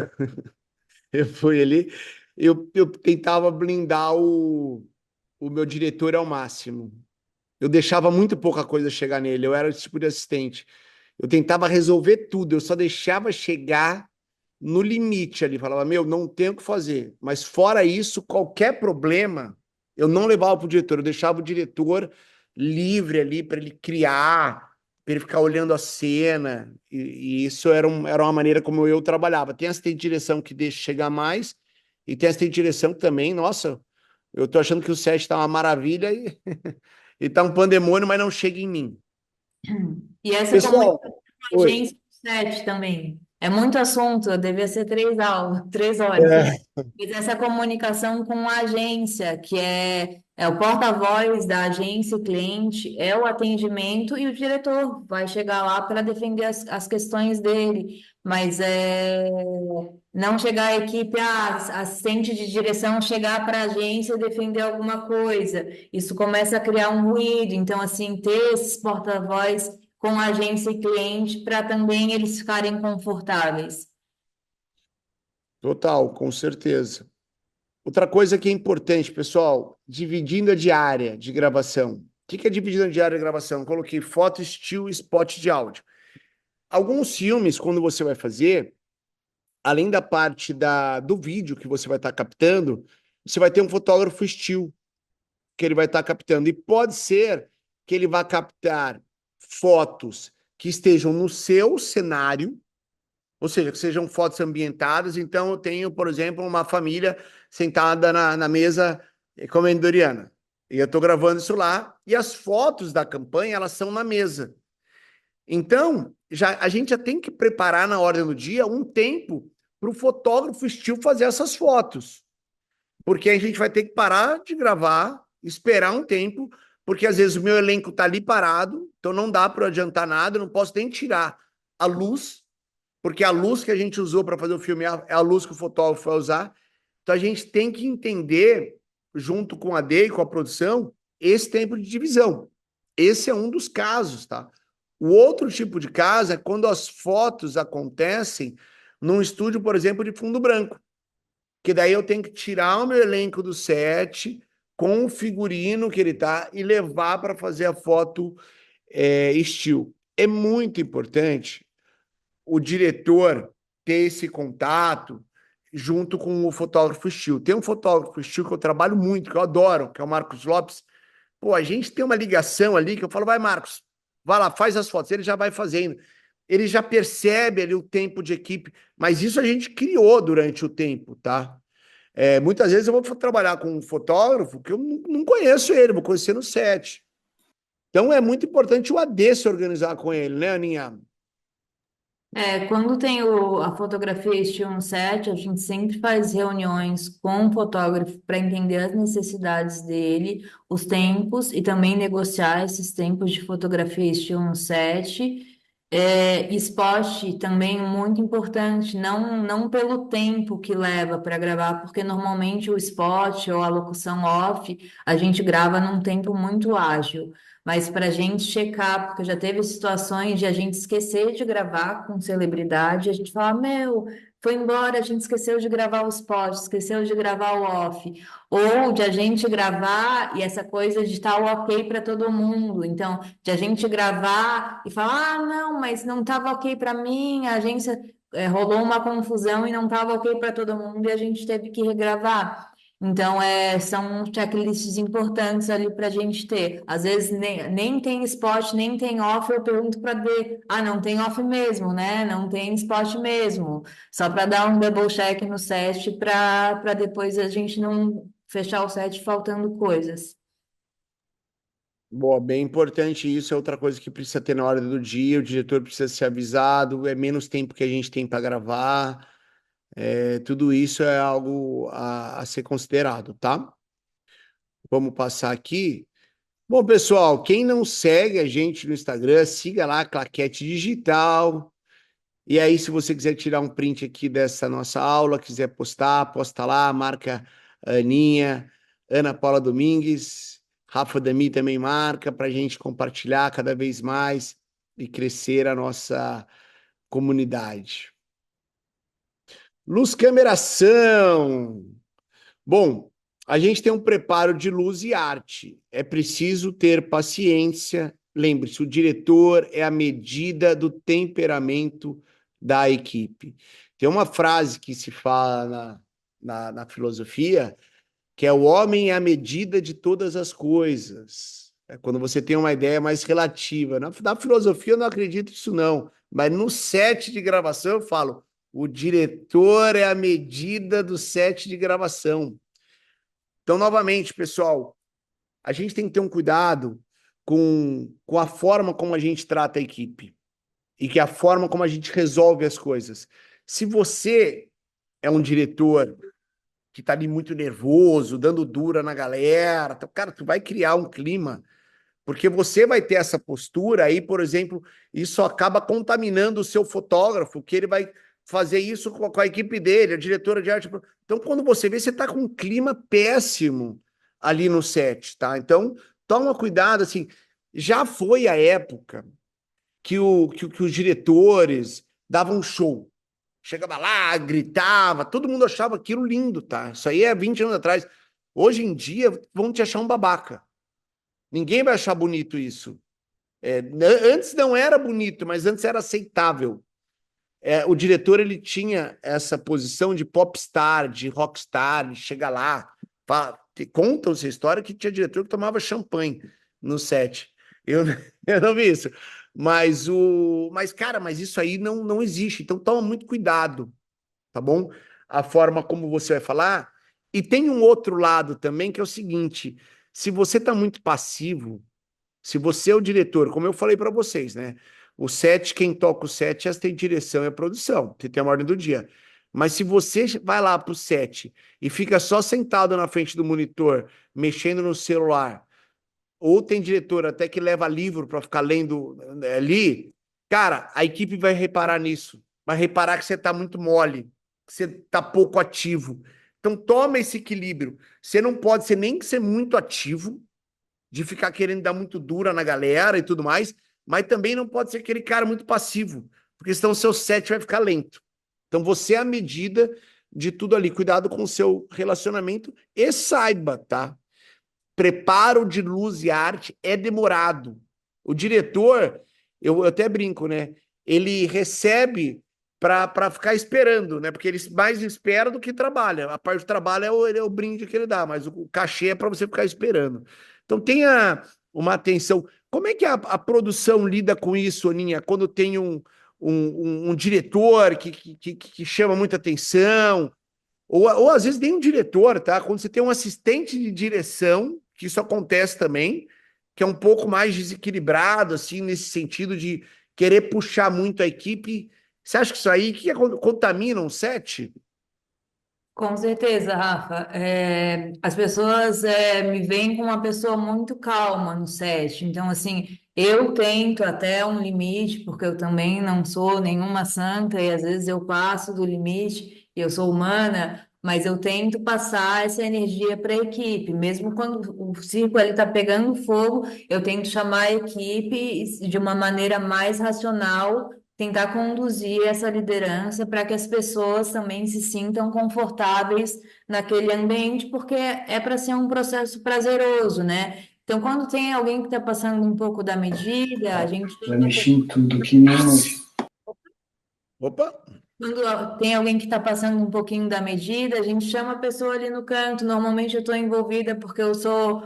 eu fui ali, eu tentava blindar o meu diretor ao máximo. Eu deixava muito pouca coisa chegar nele, eu era esse tipo de assistente. Eu tentava resolver tudo, eu só deixava chegar no limite ali. Falava, meu, não tenho o que fazer. Mas fora isso, qualquer problema, eu não levava para o diretor, eu deixava o diretor livre ali para ele criar, para ele ficar olhando a cena. E isso era uma maneira como eu trabalhava. Tem assistente de direção que deixa chegar mais, e tem assistente de direção que também, nossa, eu tô achando que o set está uma maravilha e, e tá um pandemônio, mas não chega em mim. E essa Pessoal, comunicação com a oi. agência do set também. É muito assunto, devia ser 3 aulas, 3 horas. É, Mas essa comunicação com a agência, que é o porta-voz da agência, o cliente, é o atendimento e o diretor vai chegar lá para defender as questões dele. Mas não chegar a equipe, assistente de direção, chegar para a agência e defender alguma coisa. Isso começa a criar um ruído. Então, assim, ter esses porta-voz com a agência e cliente para também eles ficarem confortáveis. total, com certeza. Outra coisa que é importante, pessoal, dividindo a diária de gravação. O que é dividindo a diária de gravação? Coloquei foto, estilo, spot de áudio. Alguns filmes, quando você vai fazer, além da parte do vídeo que você vai estar captando, você vai ter um fotógrafo estilo que ele vai estar captando. E pode ser que ele vá captar fotos que estejam no seu cenário, ou seja, que sejam fotos ambientadas. Então, eu tenho, por exemplo, uma família sentada na mesa comendo doriana. E eu estou gravando isso lá. E as fotos da campanha, elas são na mesa. Então, a gente já tem que preparar na ordem do dia um tempo para o fotógrafo estilo fazer essas fotos. Porque a gente vai ter que parar de gravar, esperar um tempo, porque às vezes o meu elenco está ali parado, então não dá para adiantar nada, não posso nem tirar a luz, porque a luz que a gente usou para fazer o filme é a luz que o fotógrafo vai usar. Então a gente tem que entender, junto com a D e com a produção, esse tempo de divisão. Esse é um dos casos, tá? O outro tipo de caso é quando as fotos acontecem num estúdio, por exemplo, de fundo branco. Que daí eu tenho que tirar o meu elenco do set com o figurino que ele tá e levar para fazer a foto estilo. É muito importante o diretor ter esse contato junto com o fotógrafo estilo. Tem um fotógrafo estilo que eu trabalho muito, que eu adoro, que é o Marcos Lopes. Pô, a gente tem uma ligação ali que eu falo, vai, Marcos, vai lá, faz as fotos. Ele já vai fazendo. Ele já percebe ali o tempo de equipe, mas isso a gente criou durante o tempo, tá? Muitas vezes eu vou trabalhar com um fotógrafo que eu não conheço ele, vou conhecer no set. Então é muito importante o AD se organizar com ele, né, Aninha? Quando tem a fotografia estilo um set, a gente sempre faz reuniões com o fotógrafo para entender as necessidades dele, os tempos e também negociar esses tempos de fotografia estilo um set. Spot também muito importante, não pelo tempo que leva para gravar, porque normalmente o spot ou a locução off a gente grava num tempo muito ágil. Mas para a gente checar, porque já teve situações de a gente esquecer de gravar com celebridade, a gente fala, meu, foi embora, a gente esqueceu de gravar o spot, esqueceu de gravar o off. Ou de a gente gravar e essa coisa de estar ok para todo mundo. Então, de a gente gravar e falar, ah, não, mas não estava ok para mim, a agência rolou uma confusão e não estava ok para todo mundo e a gente teve que regravar. Então, são checklists importantes ali para a gente ter. Às vezes nem tem spot, nem tem off, eu pergunto para D, ah, não tem off mesmo, né? Não tem spot mesmo. Só para dar um double check no set para depois a gente não fechar o set faltando coisas. Boa, bem importante isso, é outra coisa que precisa ter na hora do dia, o diretor precisa ser avisado, é menos tempo que a gente tem para gravar, tudo isso é algo a ser considerado, tá? Vamos passar aqui. Bom, pessoal, quem não segue a gente no Instagram, siga lá, Claquete Digital. E aí, se você quiser tirar um print aqui dessa nossa aula, quiser postar, posta lá, marca a Aninha, Ana Paula Domingues, Rafa Dami também marca, para a gente compartilhar cada vez mais e crescer a nossa comunidade. Luz, câmera, ação! Bom, a gente tem um preparo de luz e arte. É preciso ter paciência. Lembre-se, o diretor é a medida do temperamento da equipe. Tem uma frase que se fala na filosofia, que é o homem é a medida de todas as coisas. É quando você tem uma ideia mais relativa. Na filosofia eu não acredito nisso, não. Mas no set de gravação eu falo, o diretor é a medida do set de gravação. Então, novamente, pessoal, a gente tem que ter um cuidado com a forma como a gente trata a equipe e que a forma como a gente resolve as coisas. Se você é um diretor que está ali muito nervoso, dando dura na galera, cara, tu vai criar um clima, porque você vai ter essa postura aí, por exemplo, isso acaba contaminando o seu fotógrafo, que ele vai fazer isso com a equipe dele, a diretora de arte. Então, quando você vê, você está com um clima péssimo ali no set, tá? Então, toma cuidado, assim, já foi a época que os diretores davam show. chegava lá, gritava, todo mundo achava aquilo lindo, tá? Isso aí é 20 anos atrás. Hoje em dia, vão te achar um babaca. Ninguém vai achar bonito isso. Antes não era bonito, mas antes era aceitável. O diretor ele tinha essa posição de popstar, de rockstar, de chegar lá. Contam essa história que tinha diretor que tomava champanhe no set. Eu, eu não vi isso. Cara, isso aí não existe. Então toma muito cuidado, tá bom? A forma como você vai falar. E tem um outro lado também, que é o seguinte: se você está muito passivo, se você é o diretor, como eu falei para vocês, né? O set, quem toca o set tem direção e a produção, que tem a ordem do dia. Mas se você vai lá pro set e fica só sentado na frente do monitor, mexendo no celular, ou tem diretor até que leva livro para ficar lendo ali, cara, a equipe vai reparar nisso. Vai reparar que você tá muito mole, que você tá pouco ativo. Então toma esse equilíbrio. Você não pode ser nem que ser muito ativo, de ficar querendo dar muito dura na galera e tudo mais, mas também não pode ser aquele cara muito passivo, porque senão o seu set vai ficar lento. Então você é a medida de tudo ali. Cuidado com o seu relacionamento e saiba, tá? Preparo de luz e arte é demorado. O diretor, eu até brinco, né? Ele recebe para ficar esperando, né? Porque ele mais espera do que trabalha. A parte do trabalho é o brinde que ele dá, mas o cachê é para você ficar esperando. Então tenha uma atenção. Como é que a produção lida com isso, Aninha? Quando tem um diretor que chama muita atenção, ou às vezes nem um diretor, tá? Quando você tem um assistente de direção, que isso acontece também, que é um pouco mais desequilibrado, assim, nesse sentido de querer puxar muito a equipe. Você acha que isso aí contamina um set? Com certeza, Rafa. As pessoas me veem como uma pessoa muito calma no set. Então, assim, eu tento até um limite, porque eu também não sou nenhuma santa e às vezes eu passo do limite, eu sou humana, mas eu tento passar essa energia para a equipe. Mesmo quando o circo está pegando fogo, eu tento chamar a equipe de uma maneira mais racional, tentar conduzir essa liderança para que as pessoas também se sintam confortáveis naquele ambiente, porque é para ser um processo prazeroso, né? Então, quando tem alguém que está passando um pouco da medida, a gente Vai mexer em tudo, que nem hoje. Opa! quando tem alguém que está passando um pouquinho da medida, a gente chama a pessoa ali no canto. Normalmente eu estou envolvida porque eu sou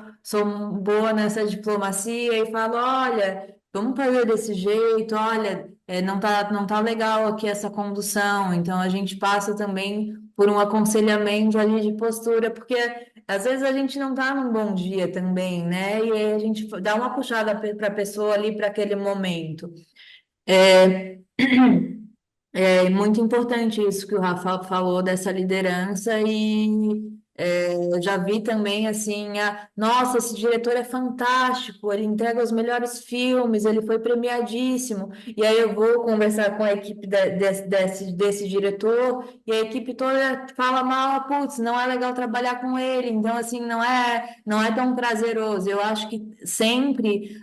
boa nessa diplomacia e falo, olha, vamos fazer desse jeito, olha, não tá legal aqui essa condução. Então a gente passa também por um aconselhamento ali de postura, porque às vezes a gente não está num bom dia também, né? E aí a gente dá uma puxada para a pessoa ali para aquele momento. É, É muito importante isso que o Rafa falou dessa liderança e eu já vi também assim, nossa, esse diretor é fantástico, ele entrega os melhores filmes, ele foi premiadíssimo. E aí eu vou conversar com a equipe desse diretor e a equipe toda fala mal, putz, não é legal trabalhar com ele, então assim, não é tão prazeroso. Eu acho que sempre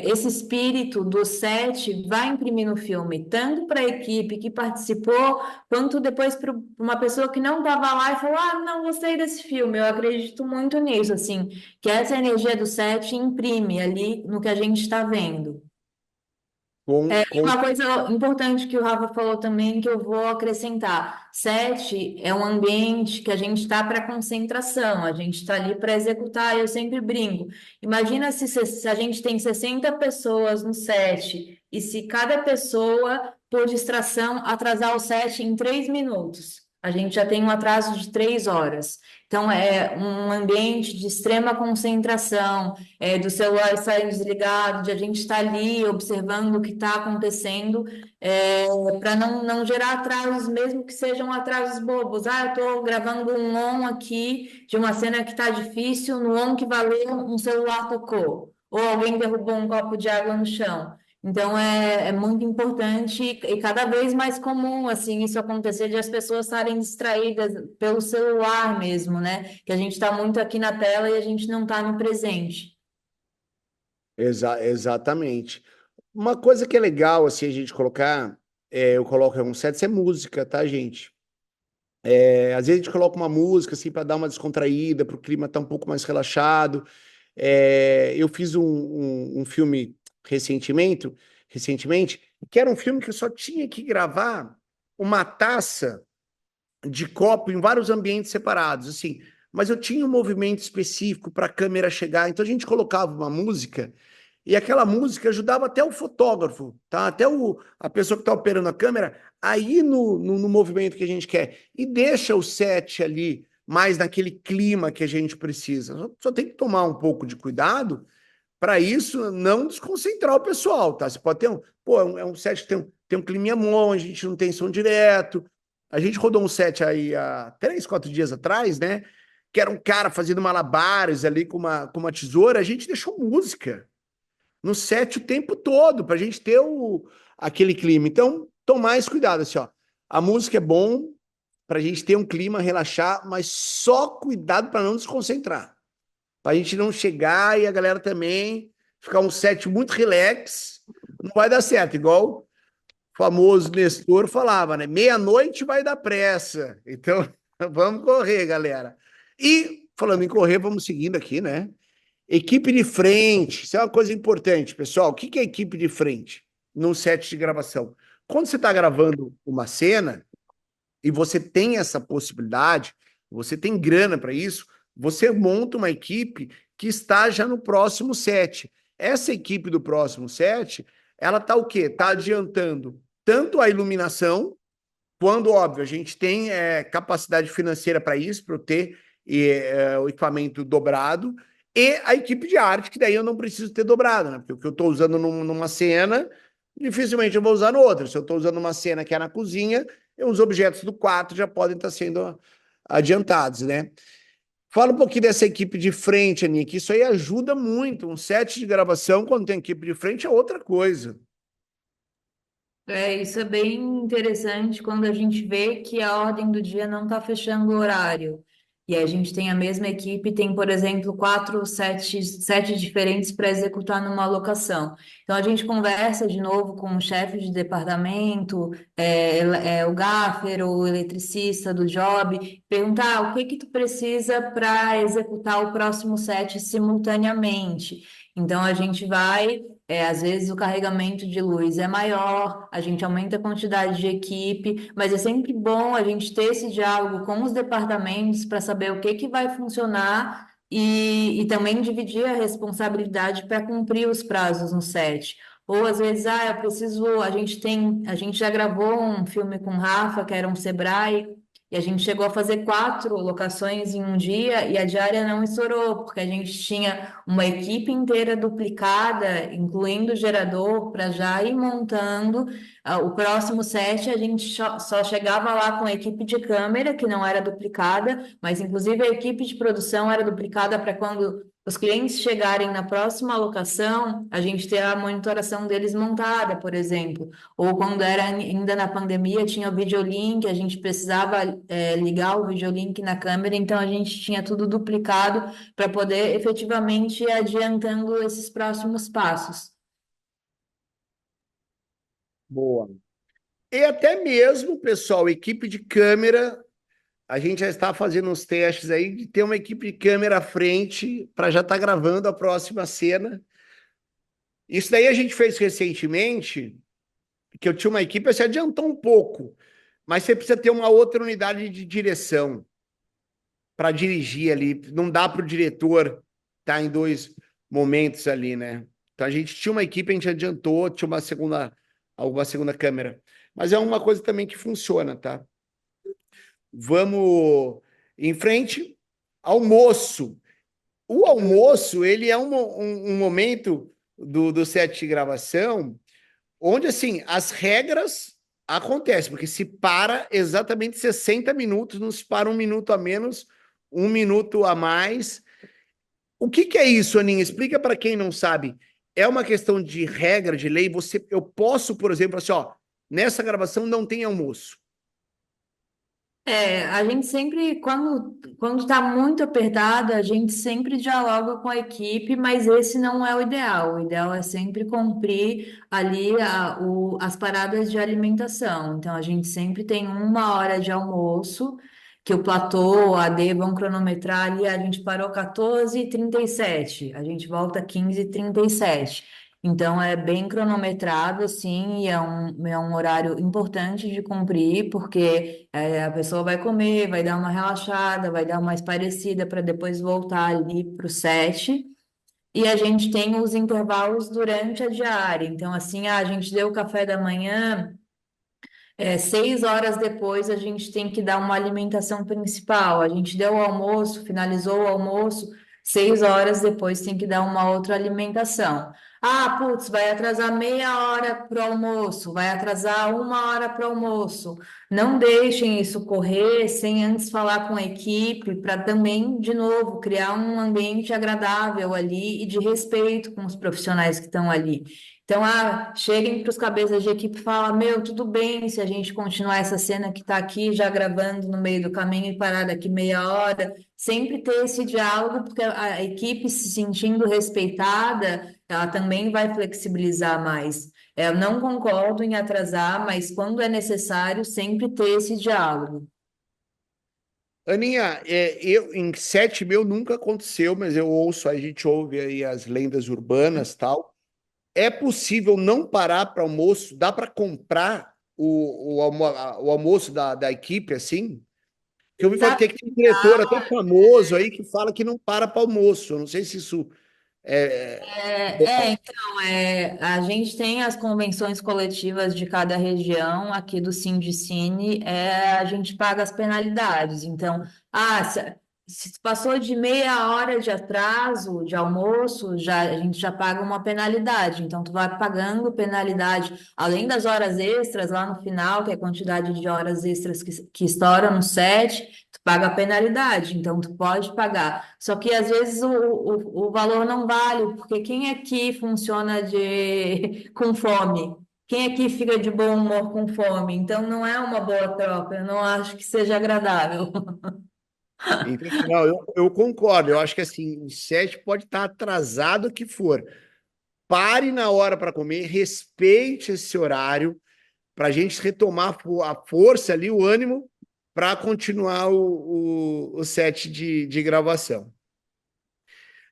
esse espírito do set vai imprimir no filme, tanto para a equipe que participou, quanto depois para uma pessoa que não estava lá e falou: Ah, não gostei desse filme. Eu acredito muito nisso, assim, que essa energia do set imprime ali no que a gente está vendo. Com, E com... uma coisa importante que o Rafa falou também, que eu vou acrescentar: sete é um ambiente que a gente está para concentração, a gente está ali para executar. Eu sempre brinco. Imagina se a gente tem 60 pessoas no set e se cada pessoa, por distração, atrasar o set em 3 minutos. A gente já tem um atraso de 3 horas. Então, é um ambiente de extrema concentração, do celular estar desligado, de a gente estar ali observando o que está acontecendo, para não gerar atrasos, mesmo que sejam atrasos bobos. Ah, eu estou gravando um on aqui de uma cena que está difícil, no on que valeu, um celular tocou, ou alguém derrubou um copo de água no chão. Então é muito importante e cada vez mais comum assim isso acontecer de as pessoas estarem distraídas pelo celular mesmo, né? Que a gente está muito aqui na tela e a gente não está no presente. Exatamente. Uma coisa que é legal, assim, a gente colocar, eu coloco em alguns sets, é música, tá, gente? Às vezes a gente coloca uma música assim para dar uma descontraída, para o clima estar um pouco mais relaxado. Eu fiz um filme recentemente, que era um filme que eu só tinha que gravar uma taça de copo em vários ambientes separados, assim. Mas eu tinha um movimento específico para a câmera chegar, então a gente colocava uma música e aquela música ajudava até o fotógrafo, tá? Até a pessoa que está operando a câmera aí no movimento que a gente quer e deixa o set ali mais naquele clima que a gente precisa. Só tem que tomar um pouco de cuidado para isso não desconcentrar o pessoal, tá? Você pode ter é um set que tem um clima bom, a gente não tem som direto. A gente rodou um set aí há 3, 4 dias atrás, né? Que era um cara fazendo malabares ali com uma tesoura. A gente deixou música no set o tempo todo, para a gente ter aquele clima. Então, tomar esse cuidado, assim, ó. A música é bom para a gente ter um clima, relaxar, mas só cuidado para não desconcentrar. Para a gente não chegar e a galera também ficar um set muito relax, não vai dar certo, igual o famoso Nestor falava, né? Meia-noite vai dar pressa. Então, vamos correr, galera. E, falando em correr, vamos seguindo aqui, né? Equipe de frente, isso é uma coisa importante, pessoal. O que é equipe de frente num set de gravação? Quando você está gravando uma cena e você tem essa possibilidade, você tem grana para isso, você monta uma equipe que está já no próximo set. Essa equipe do próximo set, ela está o quê? Está adiantando tanto a iluminação, quando, óbvio, a gente tem capacidade financeira para isso, para eu ter o equipamento dobrado, e a equipe de arte, que daí eu não preciso ter dobrado, né? Porque o que eu estou usando numa cena, dificilmente eu vou usar no outra. Se eu estou usando uma cena que é na cozinha, os objetos do quarto já podem estar sendo adiantados, né? Fala um pouquinho dessa equipe de frente, Aninha, que isso aí ajuda muito. Um set de gravação, quando tem equipe de frente, é outra coisa. Isso é bem interessante quando a gente vê que a ordem do dia não está fechando o horário. E a gente tem a mesma equipe, tem, por exemplo, 4 sets diferentes para executar numa locação. Então a gente conversa de novo com o chefe de departamento, o gaffer, o eletricista do job, perguntar o que que tu precisa para executar o próximo set simultaneamente. Então a gente vai. Às vezes o carregamento de luz é maior, a gente aumenta a quantidade de equipe, mas é sempre bom a gente ter esse diálogo com os departamentos para saber o que que vai funcionar e também dividir a responsabilidade para cumprir os prazos no set. Ou às vezes, eu preciso, a gente já gravou um filme com o Rafa, que era um Sebrae, e a gente chegou a fazer 4 locações em um dia e a diária não estourou, porque a gente tinha uma equipe inteira duplicada, incluindo o gerador, para já ir montando. O próximo set a gente só chegava lá com a equipe de câmera, que não era duplicada, mas inclusive a equipe de produção era duplicada para quando os clientes chegarem na próxima locação, a gente ter a monitoração deles montada, por exemplo. Ou quando era ainda na pandemia, tinha o videolink, a gente precisava ligar o videolink na câmera, então a gente tinha tudo duplicado para poder efetivamente ir adiantando esses próximos passos. Boa. E até mesmo, pessoal, equipe de câmera, a gente já está fazendo uns testes aí de ter uma equipe de câmera à frente para já estar gravando a próxima cena. Isso daí a gente fez recentemente, que eu tinha uma equipe, se adiantou um pouco, mas você precisa ter uma outra unidade de direção para dirigir ali. Não dá para o diretor estar em dois momentos ali, né? Então a gente tinha uma equipe, a gente adiantou, tinha alguma segunda câmera. Mas é uma coisa também que funciona, tá? Vamos em frente. Almoço. O almoço, ele é um momento do set de gravação onde, assim, as regras acontecem, porque se para exatamente 60 minutos, não se para um minuto a menos, um minuto a mais. O que é isso, Aninha? Explica para quem não sabe. É uma questão de regra, de lei? Eu posso, por exemplo, assim, ó, nessa gravação não tem almoço. A gente sempre, quando está muito apertado, a gente sempre dialoga com a equipe, mas esse não é o ideal. O ideal é sempre cumprir ali as paradas de alimentação. Então, a gente sempre tem 1 hora de almoço, que o platô, a D vão cronometrar ali, a gente parou 14h37, a gente volta 15h37. Então, é bem cronometrado, assim, e é um horário importante de cumprir, porque a pessoa vai comer, vai dar uma relaxada, vai dar uma esparecida para depois voltar ali para o set. E a gente tem os intervalos durante a diária. Então, assim, a gente deu o café da manhã. 6 horas depois a gente tem que dar uma alimentação principal. A gente deu o almoço, finalizou o almoço, 6 horas depois tem que dar uma outra alimentação. Ah, putz, vai atrasar meia hora para o almoço, vai atrasar 1 hora para o almoço. Não deixem isso correr sem antes falar com a equipe, para também, de novo, criar um ambiente agradável ali e de respeito com os profissionais que estão ali. Então, cheguem para os cabeças de equipe e fala, meu, tudo bem se a gente continuar essa cena que está aqui já gravando no meio do caminho e parar daqui meia hora. Sempre ter esse diálogo, porque a equipe se sentindo respeitada, ela também vai flexibilizar mais. Eu não concordo em atrasar, mas quando é necessário, sempre ter esse diálogo. Aninha, em 7 mil nunca aconteceu, mas eu ouço, a gente ouve aí as lendas urbanas tal. É possível não parar para almoço? Dá para comprar o almoço da equipe assim? Que eu ouvi falar que tem um diretor até famoso aí que fala que não para almoço. Eu não sei se isso é. Então, a gente tem as convenções coletivas de cada região, aqui do Sindicine, a gente paga as penalidades. Então, se passou de meia hora de atraso de almoço, a gente já paga uma penalidade. Então, tu vai pagando penalidade, além das horas extras lá no final, que é a quantidade de horas extras que estoura no set, tu paga a penalidade. Então, tu pode pagar. Só que às vezes o valor não vale, porque quem aqui funciona com fome? Quem aqui fica de bom humor com fome? Então, não é uma boa troca. Eu não acho que seja agradável. Entendi. Não, eu concordo. Eu acho que assim, o set pode estar atrasado o que for. Pare na hora para comer, respeite esse horário para a gente retomar a força ali, o ânimo, para continuar o set de gravação.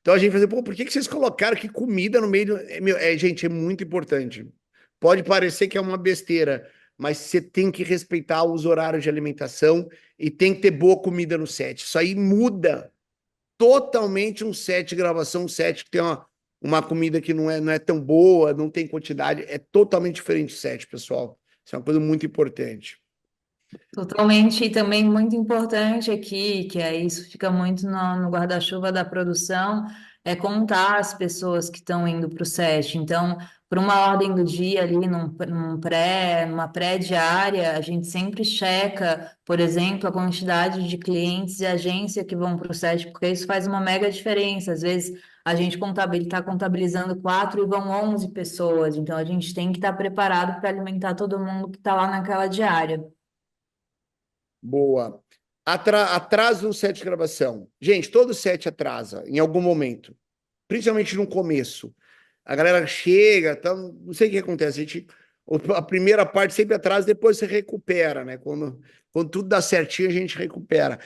Então a gente fazia, pô, por que vocês colocaram aqui comida no meio do. Gente, é muito importante. Pode parecer que é uma besteira, mas você tem que respeitar os horários de alimentação e tem que ter boa comida no set. Isso aí muda totalmente um set de gravação, um set que tem uma comida que não é tão boa, não tem quantidade. É totalmente diferente do set, pessoal. Isso é uma coisa muito importante. Totalmente, e também muito importante aqui, que isso fica muito no guarda-chuva da produção, é contar as pessoas que estão indo para o set. Então, por uma ordem do dia ali, numa pré-diária, a gente sempre checa, por exemplo, a quantidade de clientes e agência que vão para o set, porque isso faz uma mega diferença. Às vezes, a gente está contabilizando 4 e vão 11 pessoas, então a gente tem que estar preparado para alimentar todo mundo que está lá naquela diária. Boa. Atraso no set de gravação. Gente, todo set atrasa em algum momento, principalmente no começo. A galera chega, tá, não sei o que acontece. A primeira parte sempre atrasa, depois você recupera, né? Quando tudo dá certinho, a gente recupera.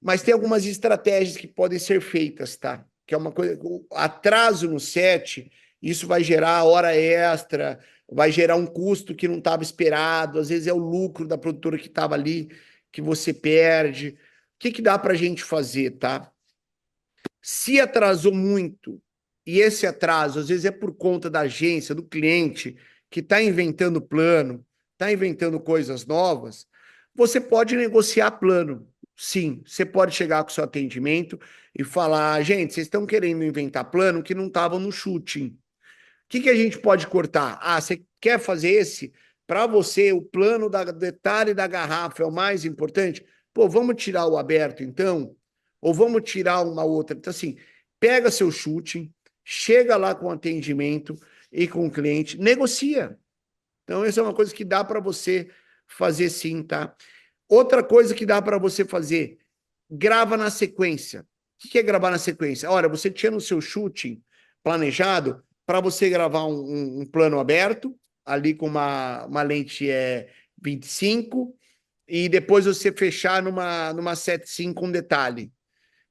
Mas tem algumas estratégias que podem ser feitas, tá? Que é uma coisa. O atraso no set, isso vai gerar hora extra, vai gerar um custo que não estava esperado, às vezes é o lucro da produtora que estava ali que você perde. O que dá para a gente fazer, tá? Se atrasou muito, e esse atraso às vezes é por conta da agência, do cliente, que está inventando plano, está inventando coisas novas, você pode negociar plano. Sim, você pode chegar com o seu atendimento e falar, gente, vocês estão querendo inventar plano que não estavam no shooting. O que a gente pode cortar? Você quer fazer esse? Para você, o plano da detalhe da garrafa é o mais importante? Pô, vamos tirar o aberto, então? Ou vamos tirar uma outra? Então, assim, pega seu shooting, chega lá com o atendimento e com o cliente, negocia. Então, essa é uma coisa que dá para você fazer sim, tá? Outra coisa que dá para você fazer, grava na sequência. O que é gravar na sequência? Olha, você tinha no seu shooting planejado para você gravar um plano aberto, ali com uma lente 25, e depois você fechar numa 7.5 com detalhe.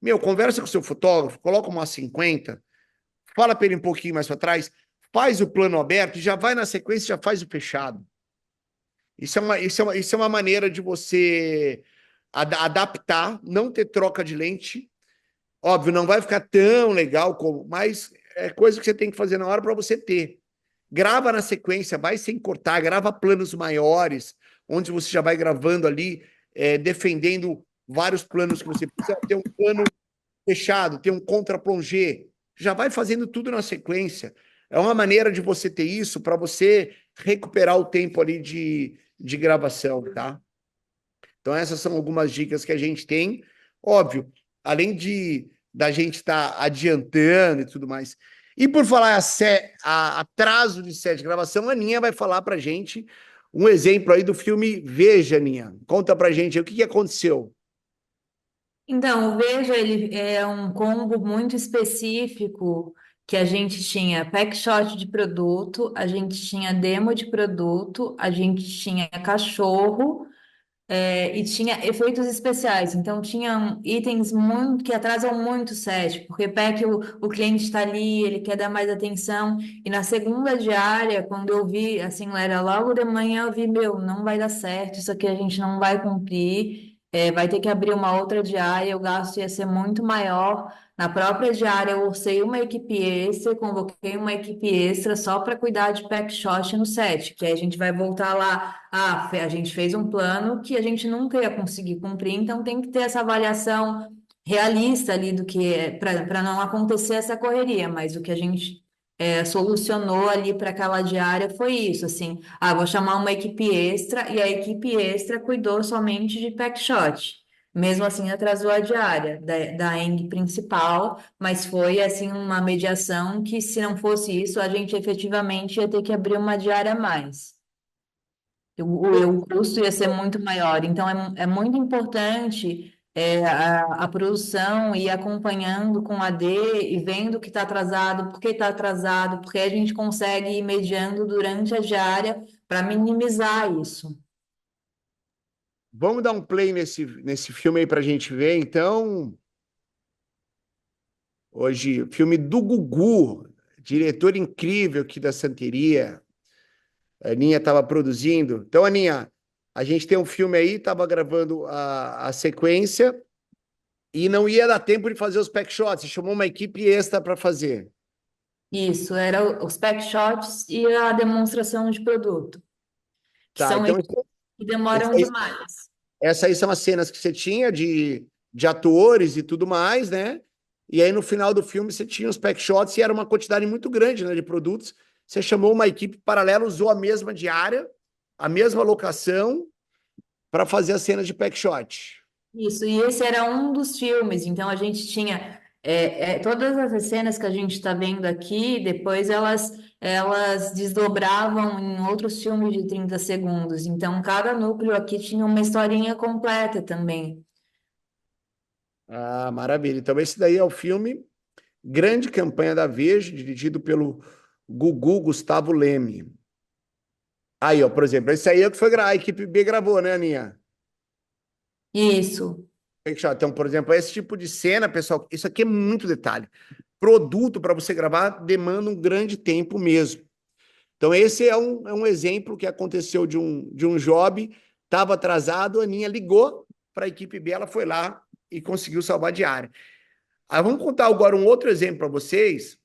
Meu, conversa com o seu fotógrafo, coloca uma 50, fala para ele um pouquinho mais para trás, faz o plano aberto, já vai na sequência, já faz o fechado. Isso é uma maneira de você adaptar, não ter troca de lente. Óbvio, não vai ficar tão legal como, mas é coisa que você tem que fazer na hora para você ter. Grava na sequência, vai sem cortar, grava planos maiores, onde você já vai gravando ali, defendendo vários planos que você precisa ter um plano fechado, ter um contra-plongé. Já vai fazendo tudo na sequência. É uma maneira de você ter isso para você recuperar o tempo ali de gravação, tá? Então, essas são algumas dicas que a gente tem. Óbvio, além da gente estar adiantando e tudo mais. E por falar atraso de set de gravação, a Aninha vai falar para a gente um exemplo aí do filme Veja, Aninha. Conta para a gente aí, o que aconteceu. Então, o Veja, ele é um combo muito específico que a gente tinha pack shot de produto, a gente tinha demo de produto, a gente tinha cachorro, e tinha efeitos especiais. Então, tinham itens muito, que atrasam muito o set, porque pack o cliente está ali, ele quer dar mais atenção. E na segunda diária, quando eu vi, assim, era logo de manhã, eu vi, meu, não vai dar certo, isso aqui a gente não vai cumprir. Vai ter que abrir uma outra diária, o gasto ia ser muito maior. Na própria diária, eu orcei uma equipe extra, convoquei uma equipe extra só para cuidar de pack shot no set, que aí a gente vai voltar lá. A gente fez um plano que a gente nunca ia conseguir cumprir, então tem que ter essa avaliação realista ali do que é, para não acontecer essa correria, mas o que a gente solucionou ali para aquela diária foi isso, assim, vou chamar uma equipe extra e a equipe extra cuidou somente de pack shot. Mesmo assim, atrasou a diária da ENG principal, mas foi assim uma mediação que, se não fosse isso, a gente efetivamente ia ter que abrir uma diária a mais. O custo ia ser muito maior. Então, é muito importante a produção ir acompanhando com a D e vendo o que está atrasado, por que está atrasado, porque a gente consegue ir mediando durante a diária para minimizar isso. Vamos dar um play nesse filme aí para a gente ver, então. Hoje, filme do Gugu, diretor incrível aqui da Santeria. A Aninha estava produzindo. Então, Aninha, a gente tem um filme aí, estava gravando a sequência e não ia dar tempo de fazer os pack shots. Chamou uma equipe extra para fazer. Isso, era os pack shots e a demonstração de produto, que Tá, são então equipes que demoram essa demais. essas aí são as cenas que você tinha de atores e tudo mais, né? E aí no final do filme você tinha os pack shots e era uma quantidade muito grande, né, de produtos. Você chamou uma equipe paralela, usou a mesma diária, a mesma locação para fazer as cenas de pack shot. Isso, e esse era um dos filmes, então a gente tinha todas as cenas que a gente está vendo aqui, depois elas desdobravam em outros filmes de 30 segundos, então cada núcleo aqui tinha uma historinha completa também. Ah, maravilha. Então esse daí é o filme Grande Campanha da Veja, dirigido pelo Gugu Gustavo Leme. Aí, ó, por exemplo, esse aí é o que foi a equipe B gravou, né, Aninha? Isso, Então, por exemplo, esse tipo de cena, pessoal, isso aqui é muito detalhe. Produto para você gravar demanda um grande tempo mesmo. Então, esse é um exemplo que aconteceu de um job, estava atrasado, a Aninha ligou para a equipe B, ela foi lá e conseguiu salvar a diária. Aí vamos contar agora um outro exemplo para vocês,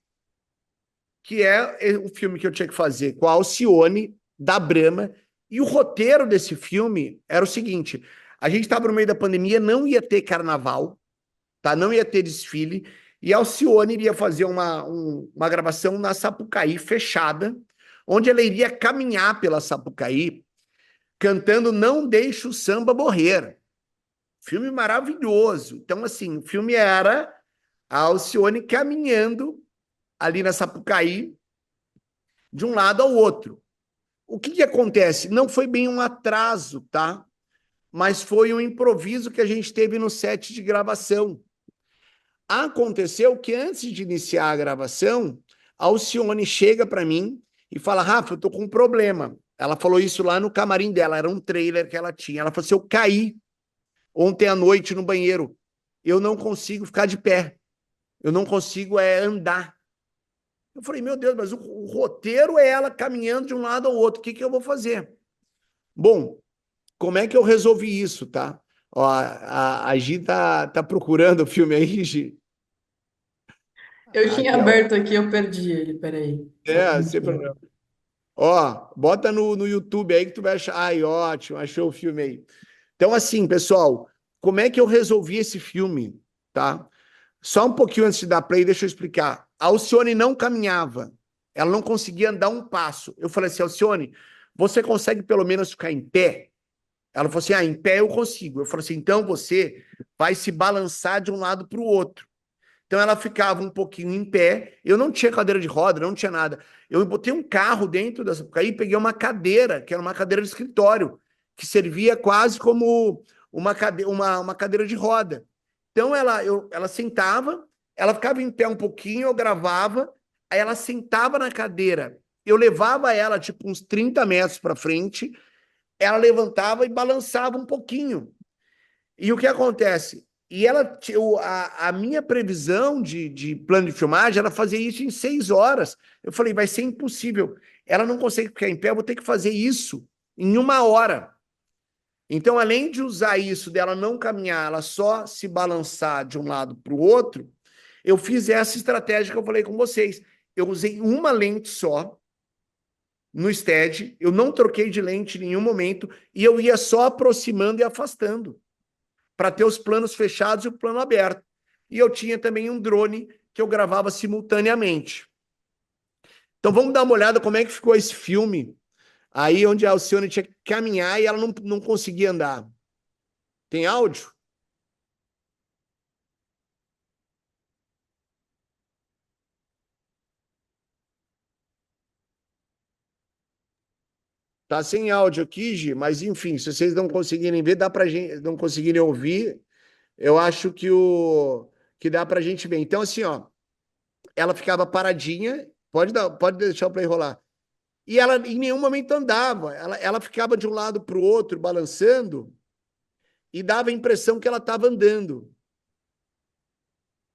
que é o filme que eu tinha que fazer com a Alcione, da Brahma, e o roteiro desse filme era o seguinte: a gente estava no meio da pandemia, não ia ter carnaval, tá? Não ia ter desfile, e a Alcione iria fazer uma gravação na Sapucaí fechada, onde ela iria caminhar pela Sapucaí, cantando Não Deixe o Samba Morrer. Filme maravilhoso. Então, assim, o filme era a Alcione caminhando ali na Sapucaí, de um lado ao outro. O que acontece? Não foi bem um atraso, tá? mas foi um improviso que a gente teve no set de gravação. Aconteceu que antes de iniciar a gravação, a Alcione chega para mim e fala: Rafa, eu tô com um problema. Ela falou isso lá no camarim dela, era um trailer que ela tinha. Ela falou assim: eu caí ontem à noite no banheiro. Eu não consigo ficar de pé. Eu não consigo andar. Eu falei: meu Deus, mas o roteiro é ela caminhando de um lado ao outro. O que eu vou fazer? Bom, como é que eu resolvi isso, tá? Ó, a Gi tá procurando o filme aí, Gi. Eu tinha Aqui, ó. aberto aqui, eu perdi ele, peraí. Só um Sem minutinho. problema. Ó, bota no YouTube aí que tu vai achar. Ai, ótimo, achou o filme aí. Então, assim, pessoal, como é que eu resolvi esse filme, tá? Só um pouquinho antes de dar play, deixa eu explicar. A Alcione não caminhava. Ela não conseguia andar um passo. Eu falei assim: Alcione, você consegue pelo menos ficar em pé? Ela falou assim: em pé eu consigo. Eu falei assim: então você vai se balançar de um lado para o outro. Então ela ficava um pouquinho em pé. Eu não tinha cadeira de roda, não tinha nada. Eu botei um carro dentro dessa. Aí peguei uma cadeira, que era uma cadeira de escritório, que servia quase como uma cadeira de roda. Então ela sentava, ela ficava em pé um pouquinho, eu gravava, aí ela sentava na cadeira. Eu levava ela tipo uns 30 metros para frente, ela levantava e balançava um pouquinho. E o que acontece? E a minha previsão de plano de filmagem era fazer isso em 6 horas. Eu falei: vai ser impossível. Ela não consegue ficar em pé, eu vou ter que fazer isso em 1 hora. Então, além de usar isso dela não caminhar, ela só se balançar de um lado para o outro, eu fiz essa estratégia que eu falei com vocês. Eu usei uma lente só no stead, eu não troquei de lente em nenhum momento, e eu ia só aproximando e afastando para ter os planos fechados e o plano aberto. E eu tinha também um drone que eu gravava simultaneamente. Então vamos dar uma olhada como é que ficou esse filme, aí onde a Alcione tinha que caminhar e ela não conseguia andar. Tem áudio? Tá sem áudio aqui, Gi, mas enfim, se vocês não conseguirem ver, dá pra gente, não conseguirem ouvir, eu acho que dá pra gente ver. Então, assim, ó, ela ficava paradinha, pode deixar o play rolar. E ela em nenhum momento andava, ela ficava de um lado para o outro, balançando, e dava a impressão que ela estava andando.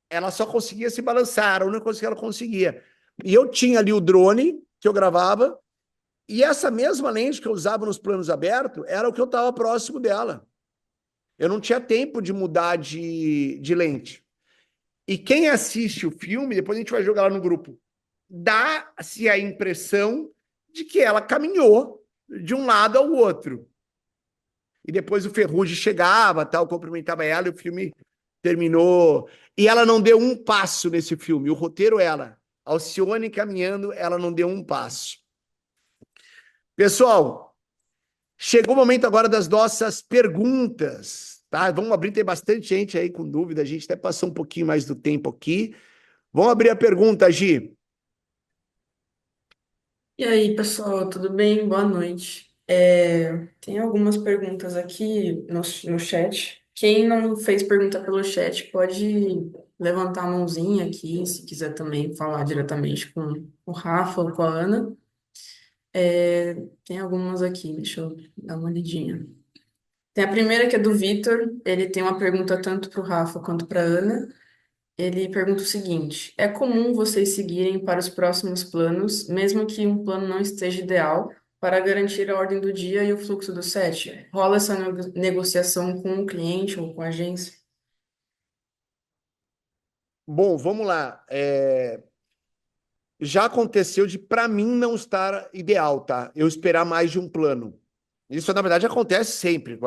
Ela só conseguia se balançar, era a única coisa que ela conseguia. E eu tinha ali o drone que eu gravava, e essa mesma lente que eu usava nos planos abertos era o que eu estava próximo dela. Eu não tinha tempo de mudar de lente. E quem assiste o filme, depois a gente vai jogar lá no grupo, dá-se a impressão de que ela caminhou de um lado ao outro. E depois o Ferrugem chegava, tal, cumprimentava ela e o filme terminou. E ela não deu um passo nesse filme. O roteiro, ela. Alcione caminhando, ela não deu um passo. Pessoal, chegou o momento agora das nossas perguntas, tá? Vamos abrir, tem bastante gente aí com dúvida, a gente até passou um pouquinho mais do tempo aqui. Vamos abrir a pergunta, Gi. E aí, pessoal, tudo bem? Boa noite. Tem algumas perguntas aqui no chat. Quem não fez pergunta pelo chat pode levantar a mãozinha aqui, se quiser também falar diretamente com o Rafa ou com a Ana. Tem algumas aqui, deixa eu dar uma olhadinha. Tem a primeira que é do Vitor, ele tem uma pergunta tanto para o Rafa quanto para a Ana. Ele pergunta o seguinte: é comum vocês seguirem para os próximos planos, mesmo que um plano não esteja ideal, para garantir a ordem do dia e o fluxo do set? Rola essa negociação com o cliente ou com a agência? Bom, vamos lá. Já aconteceu de, para mim, não estar ideal, tá? Eu esperar mais de um plano. Isso, na verdade, acontece sempre.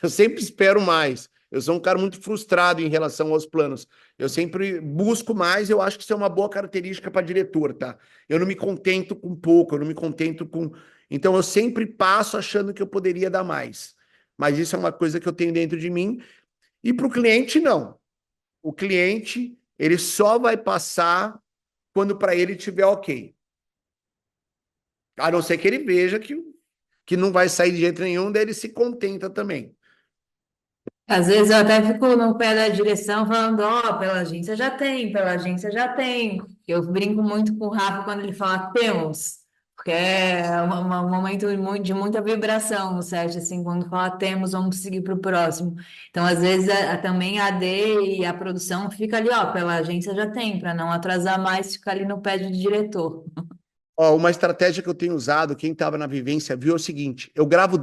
Eu sempre espero mais. Eu sou um cara muito frustrado em relação aos planos. Eu sempre busco mais, eu acho que isso é uma boa característica para diretor, tá? Eu não me contento com pouco, eu não me contento com. Então, eu sempre passo achando que eu poderia dar mais. Mas isso é uma coisa que eu tenho dentro de mim. E para o cliente, não. O cliente, ele só vai passar quando para ele tiver ok. A não ser que ele veja que não vai sair de jeito nenhum, daí ele se contenta também. Às vezes eu até fico no pé da direção falando, ó, pela agência já tem, pela agência já tem. Eu brinco muito com o Rafa quando ele fala temos, porque é um momento de muita vibração no set, assim, quando fala temos, vamos seguir para o próximo. Então, às vezes, também a AD e a produção fica ali, ó, pela agência já tem, para não atrasar mais, ficar ali no pé do diretor. Ó, uma estratégia que eu tenho usado, quem estava na vivência viu é o seguinte: eu gravo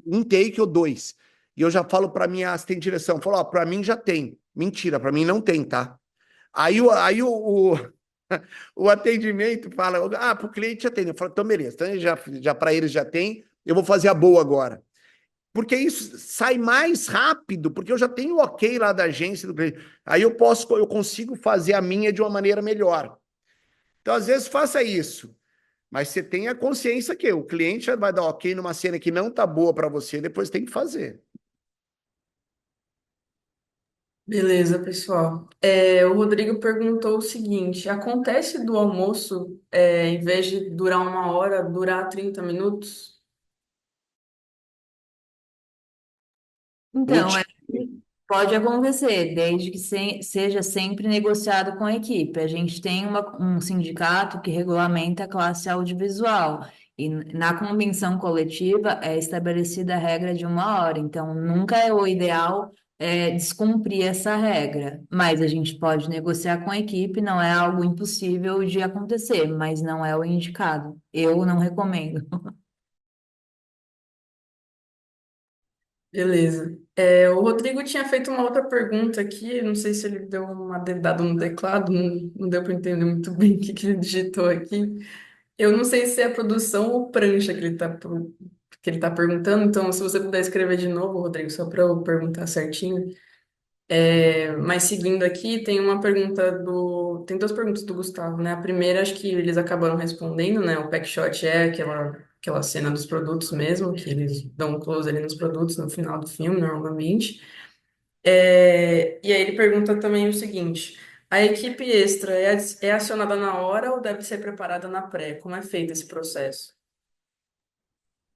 um take ou dois, e eu já falo para minha assistente de direção, falo, ó, para mim já tem. Mentira, para mim não tem, tá? O atendimento fala, ah, para o cliente já tem. Eu falo, então beleza, então já para eles já tem, eu vou fazer a boa agora. Porque isso sai mais rápido, porque eu já tenho o ok lá da agência do cliente. Aí eu consigo fazer a minha de uma maneira melhor. Então, às vezes, faça isso. Mas você tenha consciência que o cliente vai dar ok numa cena que não tá boa para você, depois tem que fazer. Beleza, pessoal. O Rodrigo perguntou o seguinte: acontece do almoço, em vez de durar 1 hora, durar 30 minutos? Então, Putz, pode acontecer, desde que seja sempre negociado com a equipe. A gente tem um sindicato que regulamenta a classe audiovisual, e na convenção coletiva é estabelecida a regra de 1 hora, então nunca é o ideal descumprir essa regra, mas a gente pode negociar com a equipe, não é algo impossível de acontecer, mas não é o indicado. Eu não recomendo. Beleza. O Rodrigo tinha feito uma outra pergunta aqui, não sei se ele deu uma dedada no teclado, não deu para entender muito bem o que que ele digitou aqui. Eu não sei se é produção ou prancha que ele tá perguntando, então se você puder escrever de novo, Rodrigo, só para eu perguntar certinho. Mas seguindo aqui, tem duas perguntas do Gustavo, né? A primeira, acho que eles acabaram respondendo, né? O pack shot é aquela cena dos produtos mesmo, que eles dão um close ali nos produtos no final do filme, normalmente. E aí ele pergunta também o seguinte: a equipe extra é acionada na hora ou deve ser preparada na pré? Como é feito esse processo?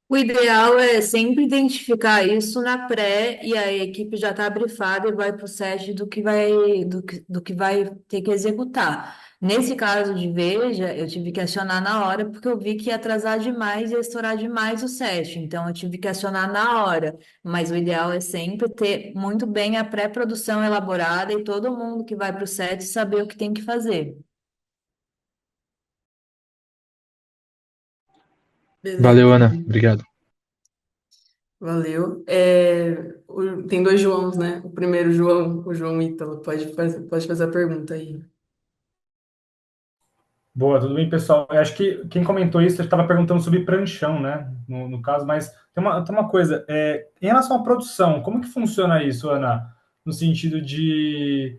O ideal é sempre identificar isso na pré e a equipe já está brifada e vai para o set do que vai ter que executar. Nesse caso de Veja, eu tive que acionar na hora porque eu vi que ia atrasar demais e ia estourar demais o set. Então, eu tive que acionar na hora. Mas o ideal é sempre ter muito bem a pré-produção elaborada e todo mundo que vai para o set saber o que tem que fazer. Beleza, Valeu, Ana. Obrigado. valeu. Tem dois Joãos, né? O primeiro João, o João Ítalo, pode fazer a pergunta aí. Boa, tudo bem, pessoal? Eu acho que quem comentou isso estava perguntando sobre pranchão, né? No caso, mas tem uma coisa. Em relação à produção, como que funciona isso, Ana? No sentido de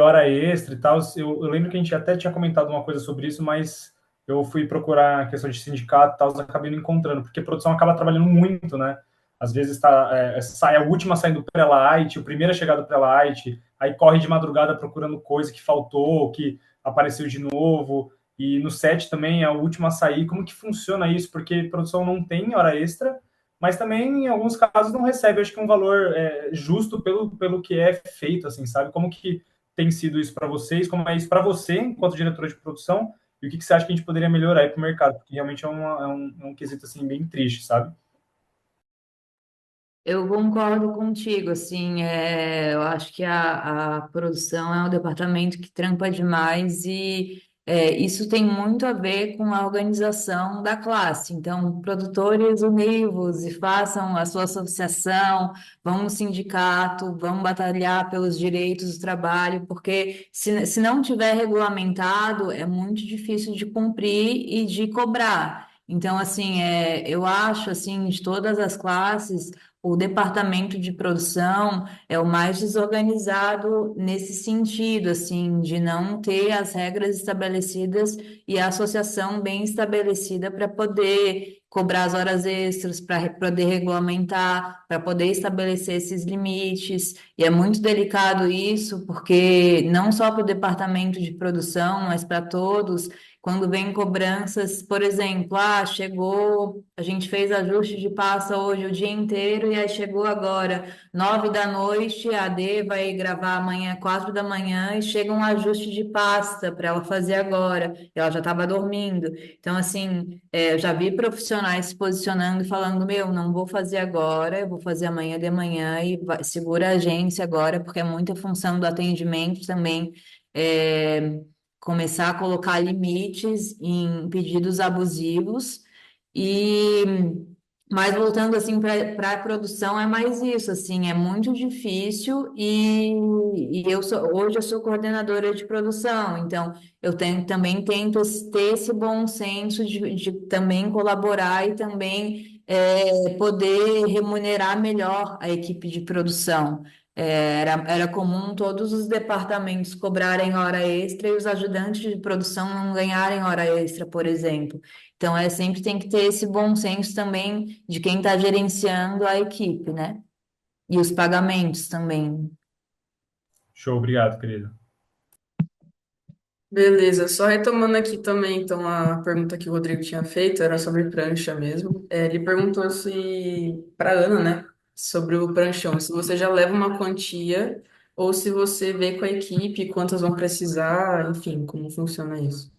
hora extra e tal. Eu lembro que a gente até tinha comentado uma coisa sobre isso, mas eu fui procurar a questão de sindicato e tal, acabei não encontrando, porque a produção acaba trabalhando muito, né? Às vezes sai a última saindo do pré-light, o primeiro a chegar do pré-light, aí corre de madrugada procurando coisa que faltou, que apareceu de novo. E no set também é o último a sair. Como que funciona isso? Porque produção não tem hora extra, mas também em alguns casos não recebe, acho que um valor justo pelo que é feito, assim, sabe? Como que tem sido isso para vocês? Como é isso para você, enquanto diretora de produção? E o que você acha que a gente poderia melhorar aí para o mercado? Porque realmente é um quesito, assim, bem triste, sabe? Eu concordo contigo, assim, eu acho que a produção é um departamento que trampa demais e isso tem muito a ver com a organização da classe. Então, produtores univos e façam a sua associação, vão no sindicato, vão batalhar pelos direitos do trabalho, porque se não tiver regulamentado, é muito difícil de cumprir e de cobrar. Então, assim, eu acho, assim, de todas as classes, o departamento de produção é o mais desorganizado nesse sentido, assim, de não ter as regras estabelecidas e a associação bem estabelecida para poder cobrar as horas extras, para poder regulamentar, para poder estabelecer esses limites. E é muito delicado isso, porque não só para o departamento de produção, mas para todos. Quando vem cobranças, por exemplo, chegou, a gente fez ajuste de pasta hoje o dia inteiro e aí chegou agora, 9 da noite, a AD vai gravar amanhã, 4 da manhã, e chega um ajuste de pasta para ela fazer agora. Ela já estava dormindo. Então, assim, eu já vi profissionais se posicionando e falando: meu, não vou fazer agora, eu vou fazer amanhã de manhã e segura a agência agora, porque é muita função do atendimento também. é, Começar a colocar limites em pedidos abusivos e mas voltando assim para a produção é mais isso assim, é muito difícil hoje eu sou coordenadora de produção, então também tento ter esse bom senso de também colaborar e também poder remunerar melhor a equipe de produção. Era comum todos os departamentos cobrarem hora extra e os ajudantes de produção não ganharem hora extra, por exemplo. Então, sempre tem que ter esse bom senso também de quem está gerenciando a equipe, né? E os pagamentos também. Show, obrigado, querido. Beleza, só retomando aqui também, então, a pergunta que o Rodrigo tinha feito era sobre prancha mesmo. Ele perguntou se, para Ana, né, sobre o pranchão, se você já leva uma quantia ou se você vê com a equipe quantas vão precisar, enfim, como funciona isso.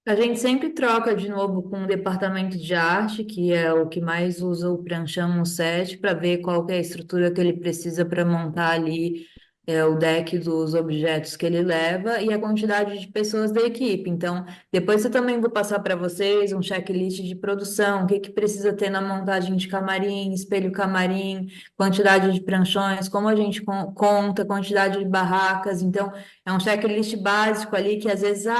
A gente sempre troca de novo com o departamento de arte, que é o que mais usa o pranchão no set, para ver qual que é a estrutura que ele precisa para montar ali o deck dos objetos que ele leva e a quantidade de pessoas da equipe. Então, depois eu também vou passar para vocês um checklist de produção, o que que precisa ter na montagem de camarim, espelho camarim, quantidade de pranchões, como a gente conta, quantidade de barracas. Então, é um checklist básico ali que às vezes,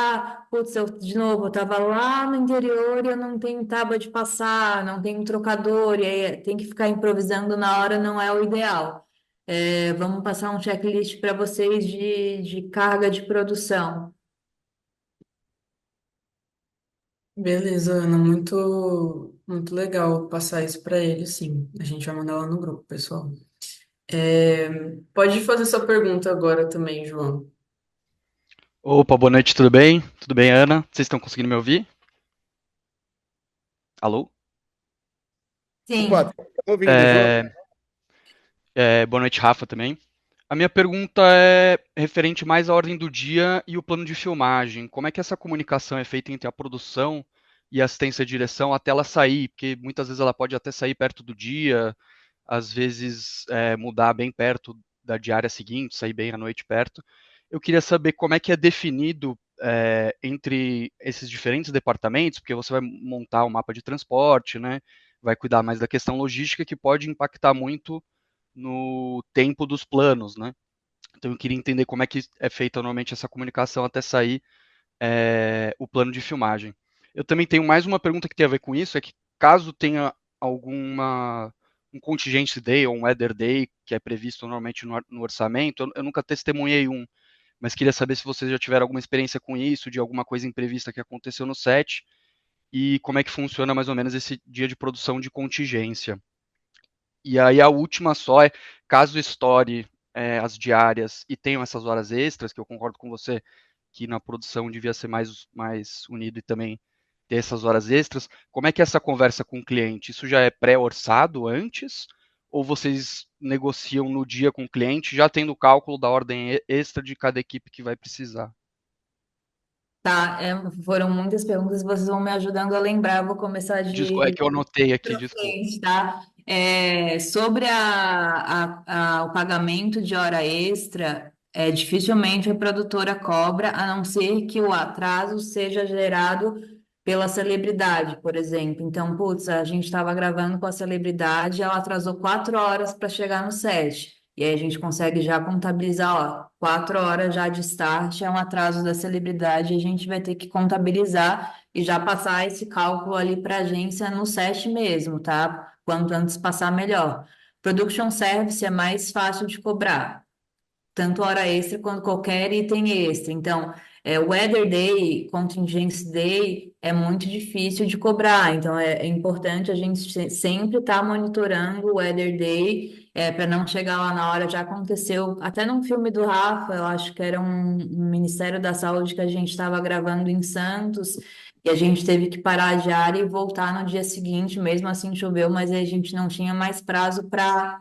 putz, de novo, eu estava lá no interior e eu não tenho tábua de passar, não tenho trocador, e aí tem que ficar improvisando na hora, não é o ideal. Vamos passar um checklist para vocês de carga de produção. Beleza, Ana, muito, muito legal passar isso para ele, sim. A gente vai mandar lá no grupo, pessoal. Pode fazer sua pergunta agora também, João. Opa, boa noite, tudo bem? Tudo bem, Ana? Vocês estão conseguindo me ouvir? Alô? Opa, Sim. tá ouvindo, João? Boa noite, Rafa, também. A minha pergunta é referente mais à ordem do dia e o plano de filmagem. Como é que essa comunicação é feita entre a produção e a assistência de direção até ela sair? Porque muitas vezes ela pode até sair perto do dia, às vezes mudar bem perto da diária seguinte, sair bem à noite perto. Eu queria saber como é que é definido entre esses diferentes departamentos, porque você vai montar um mapa de transporte, né? Vai cuidar mais da questão logística que pode impactar muito no tempo dos planos, né? Então eu queria entender como é que é feita normalmente essa comunicação até sair o plano de filmagem. Eu também tenho mais uma pergunta que tem a ver com isso, é que caso tenha alguma um contingency day ou um weather day que é previsto normalmente no orçamento, eu nunca testemunhei um, mas queria saber se vocês já tiveram alguma experiência com isso, de alguma coisa imprevista que aconteceu no set e como é que funciona mais ou menos esse dia de produção de contingência. E aí a última só é, caso estoure as diárias e tenham essas horas extras, que eu concordo com você que na produção devia ser mais unido e também ter essas horas extras, como é que é essa conversa com o cliente? Isso já é pré-orçado antes? Ou vocês negociam no dia com o cliente, já tendo o cálculo da ordem extra de cada equipe que vai precisar? Tá, foram muitas perguntas, vocês vão me ajudando a lembrar. Eu vou começar Desculpa, é de que eu anotei aqui, desculpa. frente, tá? Sobre o pagamento de hora extra, dificilmente a produtora cobra, a não ser que o atraso seja gerado pela celebridade, por exemplo. Então, putz, a gente estava gravando com a celebridade, ela atrasou 4 horas para chegar no set. E aí a gente consegue já contabilizar, ó, 4 horas já de start é um atraso da celebridade, e a gente vai ter que contabilizar e já passar esse cálculo ali para a agência no set mesmo, tá? Quanto antes passar, melhor. Production Service é mais fácil de cobrar, tanto hora extra quanto qualquer item extra. Então, Weather Day, Contingency Day, é muito difícil de cobrar. Então, é importante a gente sempre estar monitorando o Weather Day, para não chegar lá na hora. Já aconteceu, até num filme do Rafa, eu acho que era um Ministério da Saúde que a gente estava gravando em Santos, e a gente teve que parar a diária e voltar no dia seguinte, mesmo assim choveu, mas aí a gente não tinha mais prazo para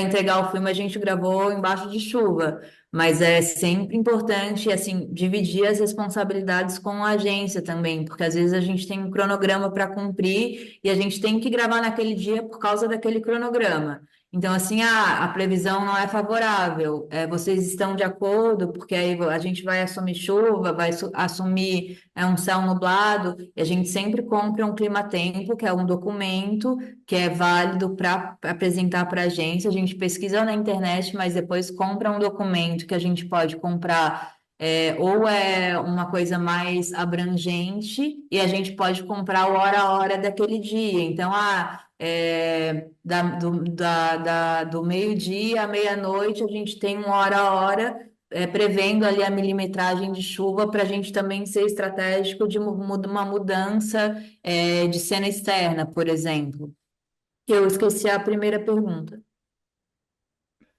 entregar o filme, a gente gravou embaixo de chuva, mas é sempre importante, assim, dividir as responsabilidades com a agência também, porque às vezes a gente tem um cronograma para cumprir e a gente tem que gravar naquele dia por causa daquele cronograma. Então, assim, a previsão não é favorável. Vocês estão de acordo, porque aí a gente vai assumir chuva, vai assumir um céu nublado, e a gente sempre compra um clima-tempo, que é um documento que é válido para apresentar para a agência. A gente pesquisa na internet, mas depois compra um documento que a gente pode comprar. Ou é uma coisa mais abrangente e a gente pode comprar o hora a hora daquele dia. Então, do meio-dia à meia-noite, a gente tem um hora a hora, prevendo ali a milimetragem de chuva para a gente também ser estratégico de uma mudança, de cena externa, por exemplo. Eu esqueci a primeira pergunta.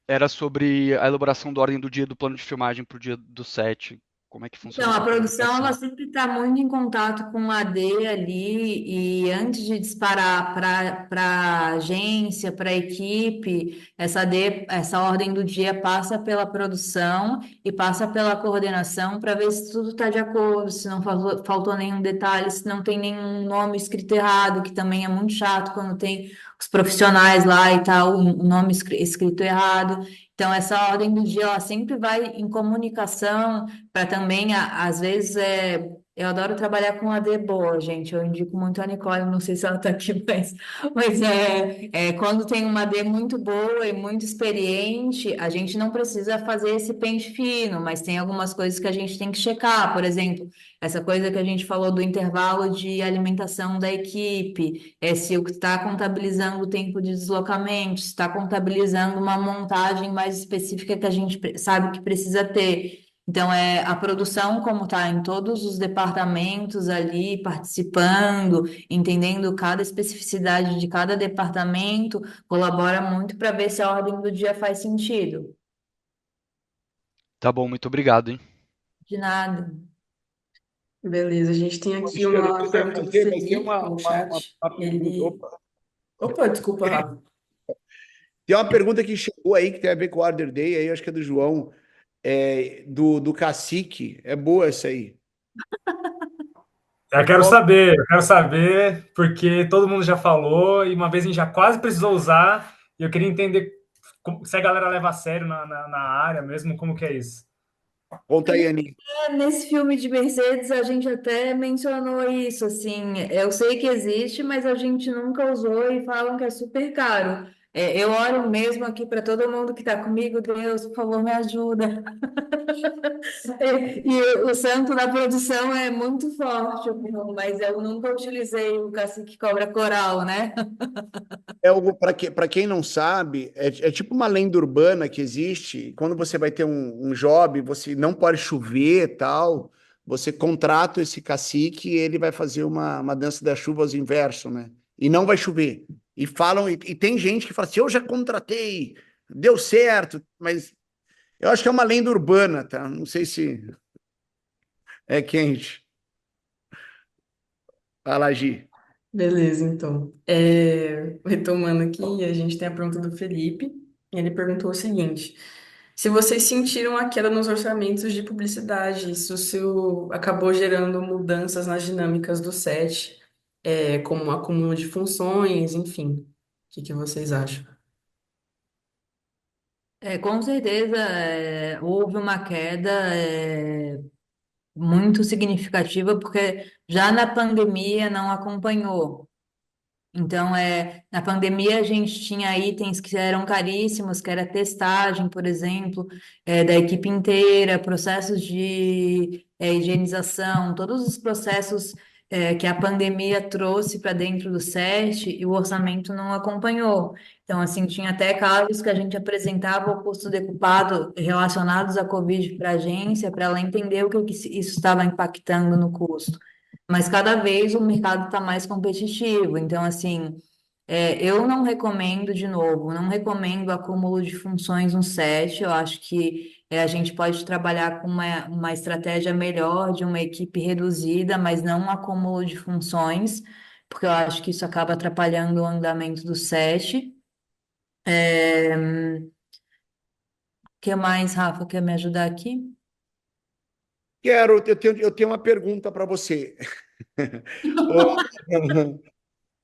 Era sobre a elaboração da ordem do dia do plano de filmagem para o dia do set. Como é que funciona Então, a essa produção, ela comunicação? sempre está muito em contato com o AD ali, e antes de disparar para a agência, para a equipe, essa ordem do dia passa pela produção e passa pela coordenação para ver se tudo está de acordo, se não faltou nenhum detalhe, se não tem nenhum nome escrito errado, que também é muito chato quando tem os profissionais lá e tal, o nome escrito errado. Então, essa ordem do dia, ela sempre vai em comunicação para também, às vezes, eu adoro trabalhar com AD boa, gente. Eu indico muito a Nicole, não sei se ela está aqui, mas quando tem uma AD muito boa e muito experiente, a gente não precisa fazer esse pente fino, mas tem algumas coisas que a gente tem que checar. Por exemplo, essa coisa que a gente falou do intervalo de alimentação da equipe, se está contabilizando o tempo de deslocamento, se está contabilizando uma montagem mais específica que a gente sabe que precisa ter. Então, a produção, como está em todos os departamentos ali, participando, entendendo cada especificidade de cada departamento, colabora muito para ver se a ordem do dia faz sentido. Tá bom, muito obrigado, hein? De nada. Beleza, a gente tem aqui Alexandre, o que uma você vai pergunta do fazer vai ser Felipe no chat. uma pergunta. Ele. Opa. Opa, desculpa, Rafa. Tem uma pergunta que chegou aí que tem a ver com o Order Day, aí eu acho que é do João, do Cacique. É boa essa aí. Qual- Eu quero saber, porque todo mundo já falou e uma vez a gente já quase precisou usar, e eu queria entender se a galera leva a sério na área mesmo, como que é isso. Conta aí, Aninha. Nesse filme de Mercedes, a gente até mencionou isso, assim, eu sei que existe, mas a gente nunca usou e falam que é super caro. Eu oro mesmo aqui para todo mundo que está comigo, Deus, por favor, me ajuda. E o santo da produção é muito forte, mas eu nunca utilizei o cacique cobra coral, né? É algo para quem não sabe, é tipo uma lenda urbana que existe. Quando você vai ter um job, você não pode chover e tal. Você contrata esse cacique e ele vai fazer uma dança da chuva aos inversos, né? E não vai chover. E falam, e tem gente que fala assim: eu já contratei, deu certo, mas eu acho que é uma lenda urbana, tá? Não sei se é quente. Fala, Gi. Beleza, então. Retomando aqui, a gente tem a pergunta do Felipe. E ele perguntou o seguinte: se vocês sentiram a queda nos orçamentos de publicidade, isso acabou gerando mudanças nas dinâmicas do set, como o acúmulo de funções, enfim. O que vocês acham? Com certeza, houve uma queda, muito significativa, porque já na pandemia não acompanhou. Então, na pandemia a gente tinha itens que eram caríssimos, que era testagem, por exemplo, da equipe inteira, processos de higienização, todos os processos que a pandemia trouxe para dentro do set e o orçamento não acompanhou. Então, assim, tinha até casos que a gente apresentava o custo decupado relacionados à Covid para a agência, para ela entender o que isso estava impactando no custo. mas cada vez o mercado está mais competitivo. Então, assim, eu não recomendo, de novo, não recomendo acúmulo de funções no set. Eu acho que a gente pode trabalhar com uma estratégia melhor de uma equipe reduzida, mas não um acúmulo de funções, porque eu acho que isso acaba atrapalhando o andamento do set. O que mais, Rafa, quer me ajudar aqui? Eu tenho uma pergunta para você.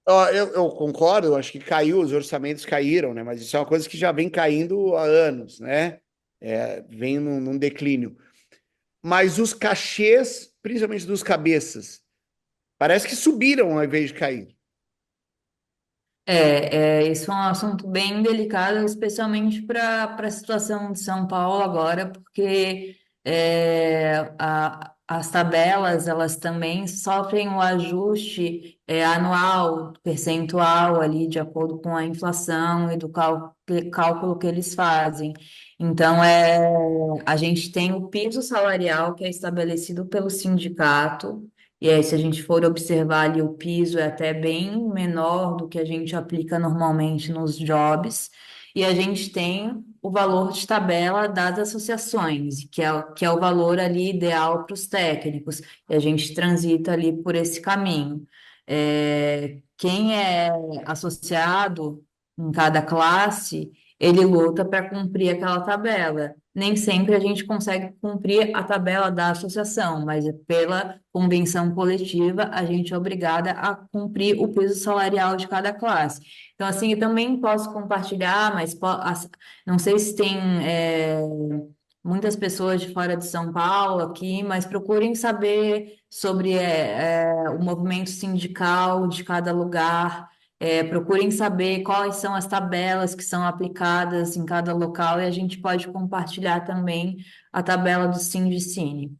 Eu concordo, eu acho que caiu, os orçamentos caíram, né? Mas isso é uma coisa que já vem caindo há anos, né? Vem num declínio. Mas os cachês, principalmente dos cabeças, parece que subiram ao invés de cair. Isso é um assunto bem delicado, especialmente para a situação de São Paulo agora, porque as tabelas elas também sofrem um ajuste anual, percentual ali, de acordo com a inflação e do cálculo que eles fazem. Então, a gente tem o piso salarial que é estabelecido pelo sindicato. E aí, se a gente for observar ali, o piso é até bem menor do que a gente aplica normalmente nos jobs. E a gente tem o valor de tabela das associações, que é o valor ali ideal para os técnicos. E a gente transita ali por esse caminho. Quem é associado em cada classe, ele luta para cumprir aquela tabela. Nem sempre a gente consegue cumprir a tabela da associação, mas pela convenção coletiva a gente é obrigada a cumprir o piso salarial de cada classe. Então, assim, eu também posso compartilhar, mas não sei se tem muitas pessoas de fora de São Paulo aqui, mas procurem saber sobre o movimento sindical de cada lugar. Procurem saber quais são as tabelas que são aplicadas em cada local e a gente pode compartilhar também a tabela do Sindicine.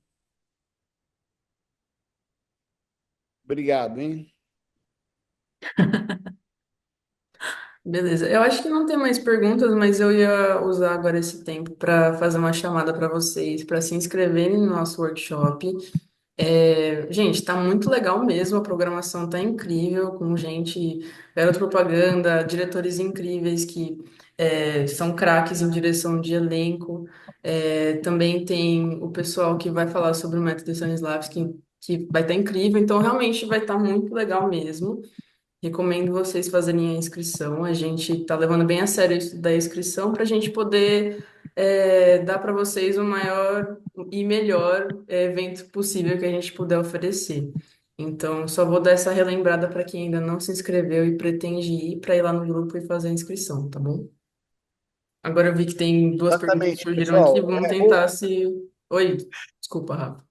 Obrigado, hein? Beleza. Eu acho que não tem mais perguntas, mas eu ia usar agora esse tempo para fazer uma chamada para vocês, para se inscreverem no nosso workshop. Gente, tá muito legal mesmo, a programação tá incrível, com gente, garoto propaganda, diretores incríveis que são craques em direção de elenco. Também tem o pessoal que vai falar sobre o método Stanislavski, que vai estar incrível, então realmente vai estar muito legal mesmo. Recomendo vocês fazerem a inscrição. A gente está levando bem a sério isso da inscrição para a gente poder dar para vocês o maior e melhor evento possível que a gente puder oferecer. Então, só vou dar essa relembrada para quem ainda não se inscreveu e pretende ir para ir lá no grupo e fazer a inscrição, tá bom? Agora eu vi que tem duas perguntas que Exatamente, surgiram aqui. pessoal. Vamos tentar se. Oi, desculpa, Rafa.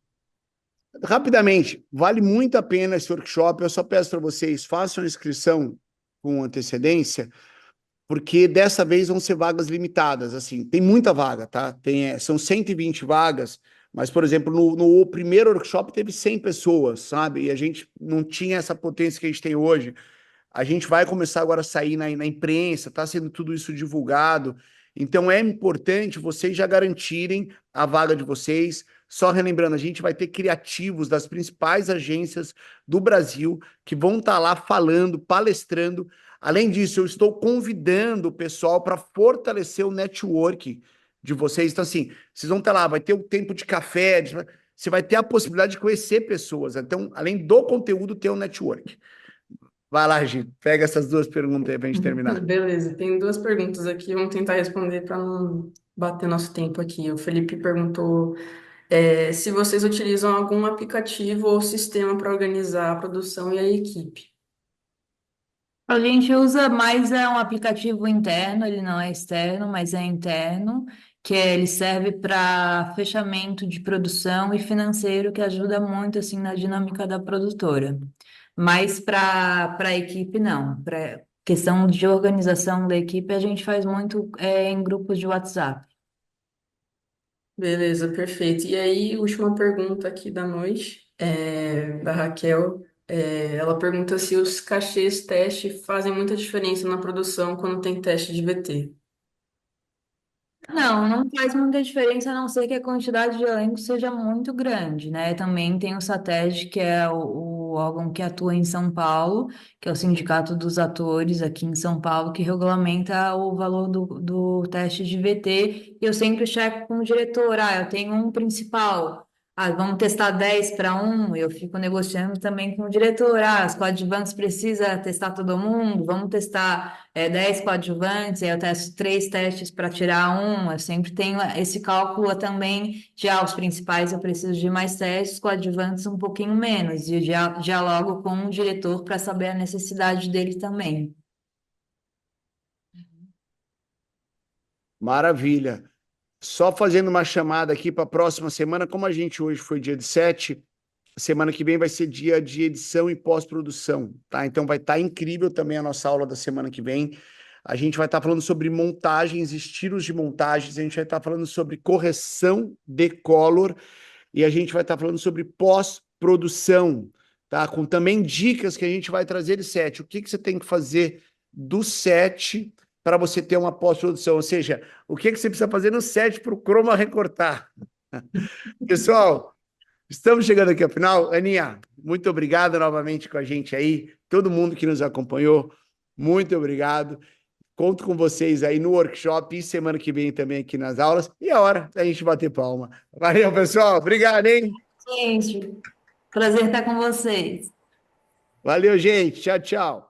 Rapidamente, vale muito a pena esse workshop. Eu só peço para vocês, façam a inscrição com antecedência, porque dessa vez vão ser vagas limitadas. Assim, tem muita vaga, tá? São 120 vagas, mas, por exemplo, no primeiro workshop teve 100 pessoas, sabe? E a gente não tinha essa potência que a gente tem hoje. A gente vai começar agora a sair na imprensa, está sendo tudo isso divulgado. Então é importante vocês já garantirem a vaga de vocês. Só relembrando, a gente vai ter criativos das principais agências do Brasil que vão estar lá falando, palestrando. Além disso, eu estou convidando o pessoal para fortalecer o network de vocês. Então, assim, vocês vão estar lá, vai ter o tempo de café, você vai ter a possibilidade de conhecer pessoas. Então, além do conteúdo, ter o network. Vai lá, Gi, pega essas duas perguntas aí pra gente terminar. Beleza, tem duas perguntas aqui, vamos tentar responder para não bater nosso tempo aqui. O Felipe perguntou se vocês utilizam algum aplicativo ou sistema para organizar a produção e a equipe. A gente usa mais um aplicativo interno, ele não é externo, mas é interno, ele serve para fechamento de produção e financeiro, que ajuda muito assim na dinâmica da produtora. Mas para a equipe, não. Para questão de organização da equipe, a gente faz muito em grupos de WhatsApp. Beleza, perfeito. E aí, última pergunta aqui da noite, da Raquel. Ela pergunta se os cachês teste fazem muita diferença na produção quando tem teste de VT. Não, não faz muita diferença, a não ser que a quantidade de elenco seja muito grande, né? Também tem o SATED, que é o órgão que atua em São Paulo, que é o Sindicato dos Atores aqui em São Paulo, que regulamenta o valor do teste de VT. E eu sempre checo com o diretor, eu tenho um principal. Vamos testar 10 para um, eu fico negociando também com o diretor. As coadjuvantes precisa testar todo mundo, vamos testar 10 coadjuvantes, aí eu testo 3 testes para tirar um. Eu sempre tenho esse cálculo também de os principais eu preciso de mais testes, coadjuvantes um pouquinho menos, e eu dialogo com o diretor para saber a necessidade dele também. Maravilha. Só fazendo uma chamada aqui para a próxima semana, como a gente hoje foi dia de 7, semana que vem vai ser dia de edição e pós-produção, tá? Então vai estar incrível também a nossa aula da semana que vem. A gente vai estar falando sobre montagens, estilos de montagens, a gente vai estar falando sobre correção de color e a gente vai estar falando sobre pós-produção, tá? Com também dicas que a gente vai trazer de set. O que que você tem que fazer do set para você ter uma pós-produção? Ou seja, o que que você precisa fazer no set para o chroma recortar? Pessoal, estamos chegando aqui ao final. Aninha, muito obrigado novamente com a gente aí. Todo mundo que nos acompanhou, muito obrigado. Conto com vocês aí no workshop e semana que vem também aqui nas aulas. E a hora da gente bater palma. Valeu, pessoal. Obrigado, hein? Gente, prazer estar com vocês. Valeu, gente. Tchau, tchau.